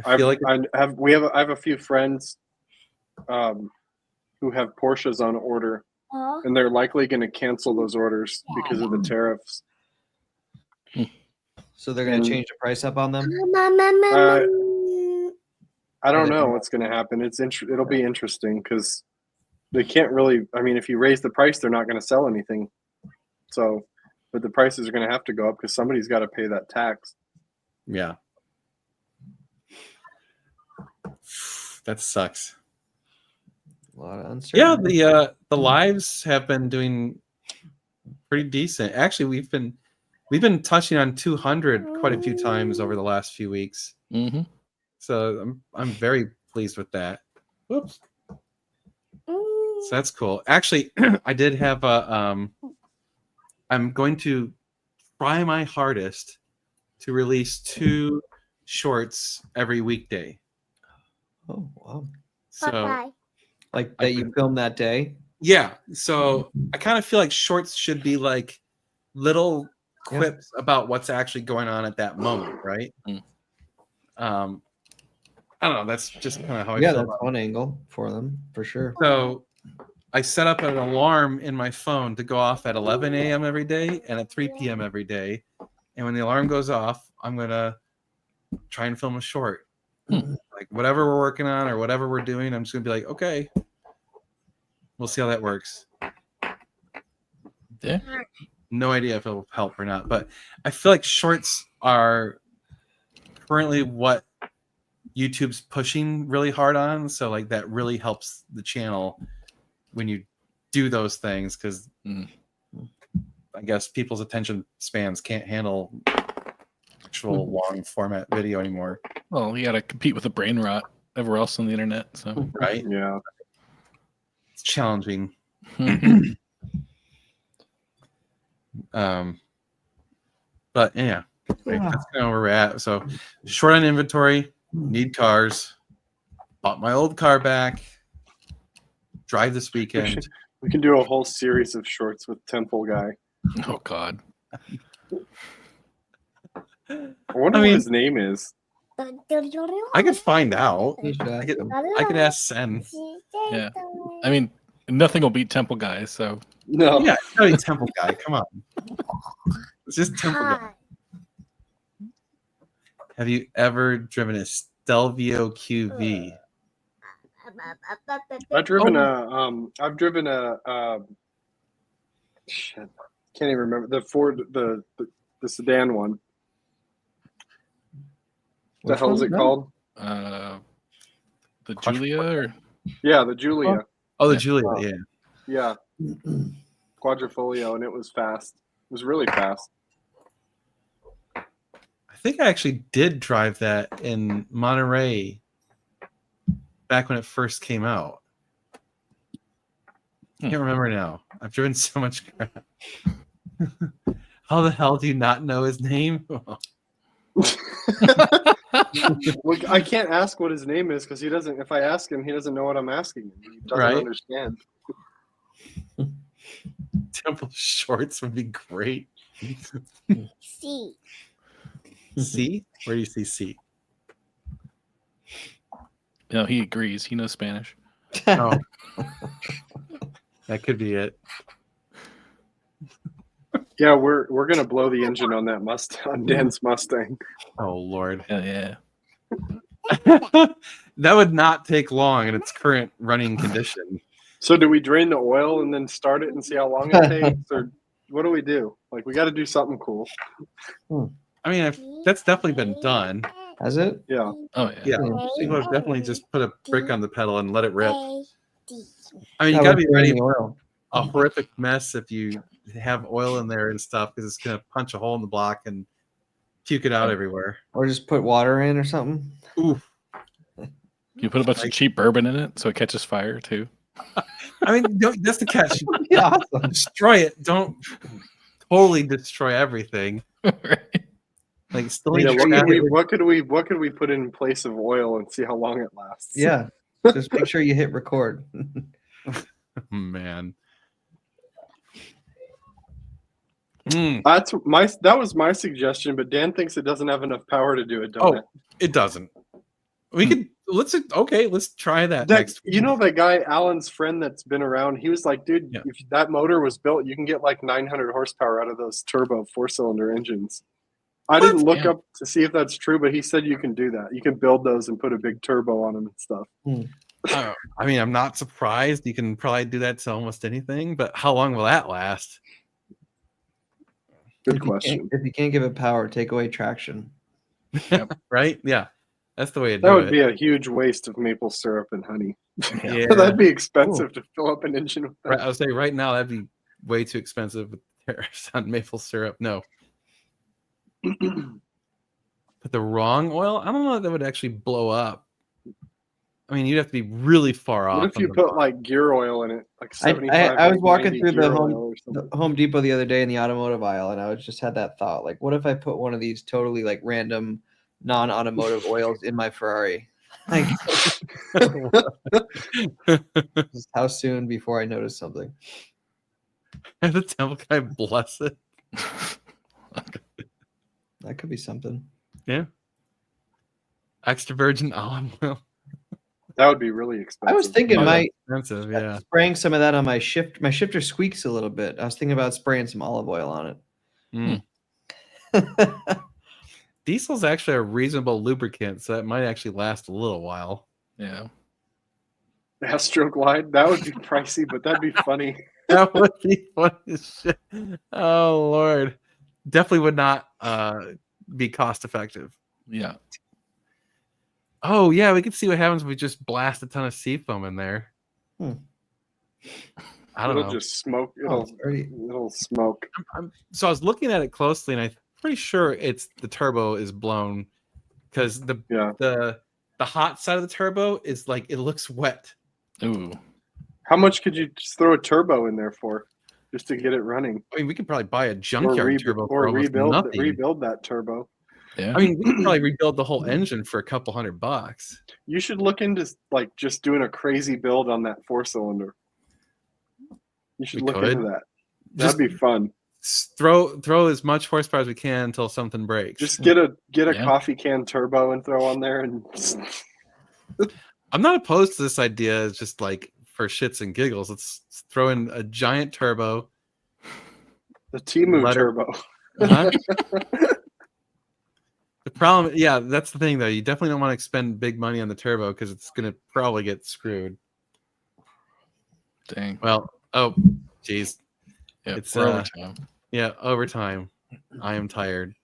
I feel like I have a few friends, who have Porsches on order, Oh, and they're likely going to cancel those orders because of the tariffs. So they're gonna And- change the price up on them? I don't know what's going to happen. It'll be interesting because they can't really. I mean, if you raise the price, they're not going to sell anything. So, but the prices are going to have to go up because somebody's got to pay that tax. yeah. That sucks. A lot of Yeah, uncertainty. the lives have been doing pretty decent. Actually, we've been touching on 200 quite a few times over the last few weeks. Mm-hmm. So I'm very pleased with that. Whoops. So that's cool. Actually, I did have I'm going to try my hardest to release 2 shorts every weekday. Oh wow. So bye. Like I that you filmed that day? yeah, so I kind of feel like shorts should be like little Yeah. quips about what's actually going on at that moment, right? Mm. I don't know. That's just kind of how I Yeah, feel. that's about one angle for them for sure. it. So I set up an alarm in my phone to go off at 11 a.m. every day and at 3 p.m. every day. And when the alarm goes off, I'm gonna try and film a short. Like whatever we're working on or whatever we're doing, I'm just gonna be like, okay, we'll see how that works. Yeah. No idea if it'll help or not, but I feel like shorts are currently what YouTube's pushing really hard on. So like that really helps the channel when you do those things because I guess people's attention spans can't handle actual long format video anymore, Well, you got to compete with the brain rot everywhere else on the internet. So right? Yeah. It's challenging. But yeah, that's kind of where we're at. So short on inventory, Need cars. Bought my old car back. Drive this weekend. We can do a whole series of shorts with Temple Guy. Oh God. I wonder I mean- what his name is. I could find out. You should ask I could- him. I can ask Sen. Yeah. I mean, nothing will beat Temple Guy. So No. Yeah, it's gotta be Temple Guy. Come on. It's just Temple Guy. Have you ever driven a Stelvio QV? I've driven shit. Can't even remember the Ford, the sedan one. What the Which hell is one? it No. called? the Julia or Yeah, the Julia. Oh, the Yeah. Julia. Yeah. Yeah, Quadrifolio, and it was fast. It was really fast. I think I actually did drive that in Monterey back when it first came out. Can't remember now. I've driven so much crap. How the hell do you not know his name? Well, I can't ask what his name is because he doesn't. If I ask him, he doesn't know what I'm asking him. He doesn't Right. understand. Temple Shorts would be great. C. C? Where do you see C? no, he agrees. He knows Spanish. Oh. That could be it. Yeah, we're gonna blow the engine on that Mustang, on Dan's Mustang. Oh Lord. Yeah. That would not take long in its current running condition. So do we drain the oil and then start it and see how long it takes, or what do we do? Like, we got to do something cool. I mean, that's definitely been done. Has it? Yeah. Oh yeah. Yeah, people have definitely just put a brick on the pedal and let it rip. I mean, you That gotta was be ready draining for oil. a horrific mess if you have oil in there and stuff because it's gonna punch a hole in the block and puke it out everywhere. Or just put water in or something. Ooh. You put a bunch of cheap bourbon in it so it catches fire too. I mean, that's the catch. Yeah, awesome. Destroy it. Don't totally destroy everything. Right. Like still Yeah, need what could we put in place of oil and see how long it lasts? Yeah. Just make sure you hit record. Man. Mm, That was my suggestion, but Dan thinks it doesn't have enough power to do it, don't Oh, it? it doesn't. We could let's try that That, next. you know, that guy Alan's friend that's been around, he was like, dude, Yeah. if that motor was built, you can get like 900 horsepower out of those turbo 4-cylinder engines. I What? didn't look Yeah. up to see if that's true, but he said you can do that. You can build those and put a big turbo on them and stuff. I mean, I'm not surprised. You can probably do that to almost anything, but how long will that last? Good If you question. can't- If you can't give it power, take away traction. Right? Yeah. That's the way to do That would it. be a huge waste of maple syrup and honey. Yeah. That'd be expensive to fill up an engine with that. Right, I would say right now that'd be way too expensive with tariffs on maple syrup. No. But the wrong oil, I don't know if that would actually blow up. I mean, you'd have to be really far off. What if you on the- put like gear oil in it? Like I 75, was like walking 90 through the gear Home- oil or something. The Home Depot the other day in the automotive aisle, and I was just had that thought, like, what if I put one of these totally like random non-automotive oils in my Ferrari? Like, just how soon before I notice something? the temple guy bless it. That could be something. Extra virgin olive oil. That would be really expensive. I was thinking Oh, my Expensive, yeah. spraying some of that on my shift. My shifter squeaks a little bit. I was thinking about spraying some olive oil on Mm. it. Diesel's actually a reasonable lubricant, so it might actually last a little while. Yeah. Astro Glide. That would be pricey, but that'd be funny. That would be funny as shit. Oh Lord. Definitely would not be cost effective. Yeah. Oh yeah, we could see what happens if we just blast a ton of seafoam in there. Hmm. I don't It'll know. just smoke. Oh, it's already- It'll smoke. So I was looking at it closely, and I'm pretty sure it's the turbo is blown because Yeah. the hot side of the turbo is like it looks wet. Ooh. How much could you just throw a turbo in there for, just to get it running, I mean, we could probably buy a or, junkyard turbo for almost rebuild nothing. rebuild that turbo? Yeah. I mean, we could probably rebuild the whole engine for a couple $100. You should look into like just doing a crazy build on that 4-cylinder. You should We look could. into that. Just That'd be fun. throw as much horsepower as we can until something breaks. Just get a Yeah. coffee can turbo and throw on there, and I'm not opposed to this idea. It's just like for shits and giggles. Let's throw in a giant turbo. the Timu Let it- turbo. Uh-huh. The problem, yeah, that's the thing though. You definitely don't want to spend big money on the turbo because it's going to probably get screwed. Dang. Well, oh, geez. Yeah, it's, we're over time. Yeah, overtime. I am tired.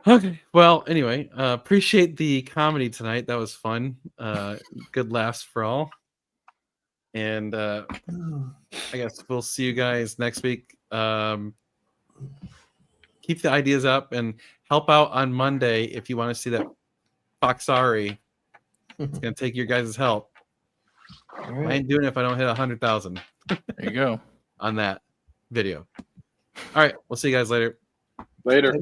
Okay. Well, anyway, appreciate the comedy tonight. That was fun. Good laughs for all. And I guess we'll see you guys next week. Keep the ideas up and help out on Monday if you want to see that Foxari. It's gonna take your guys' help. All I right. ain't doing it if I don't hit 100,000 There you go. on that video. All right, we'll see you guys later. Later.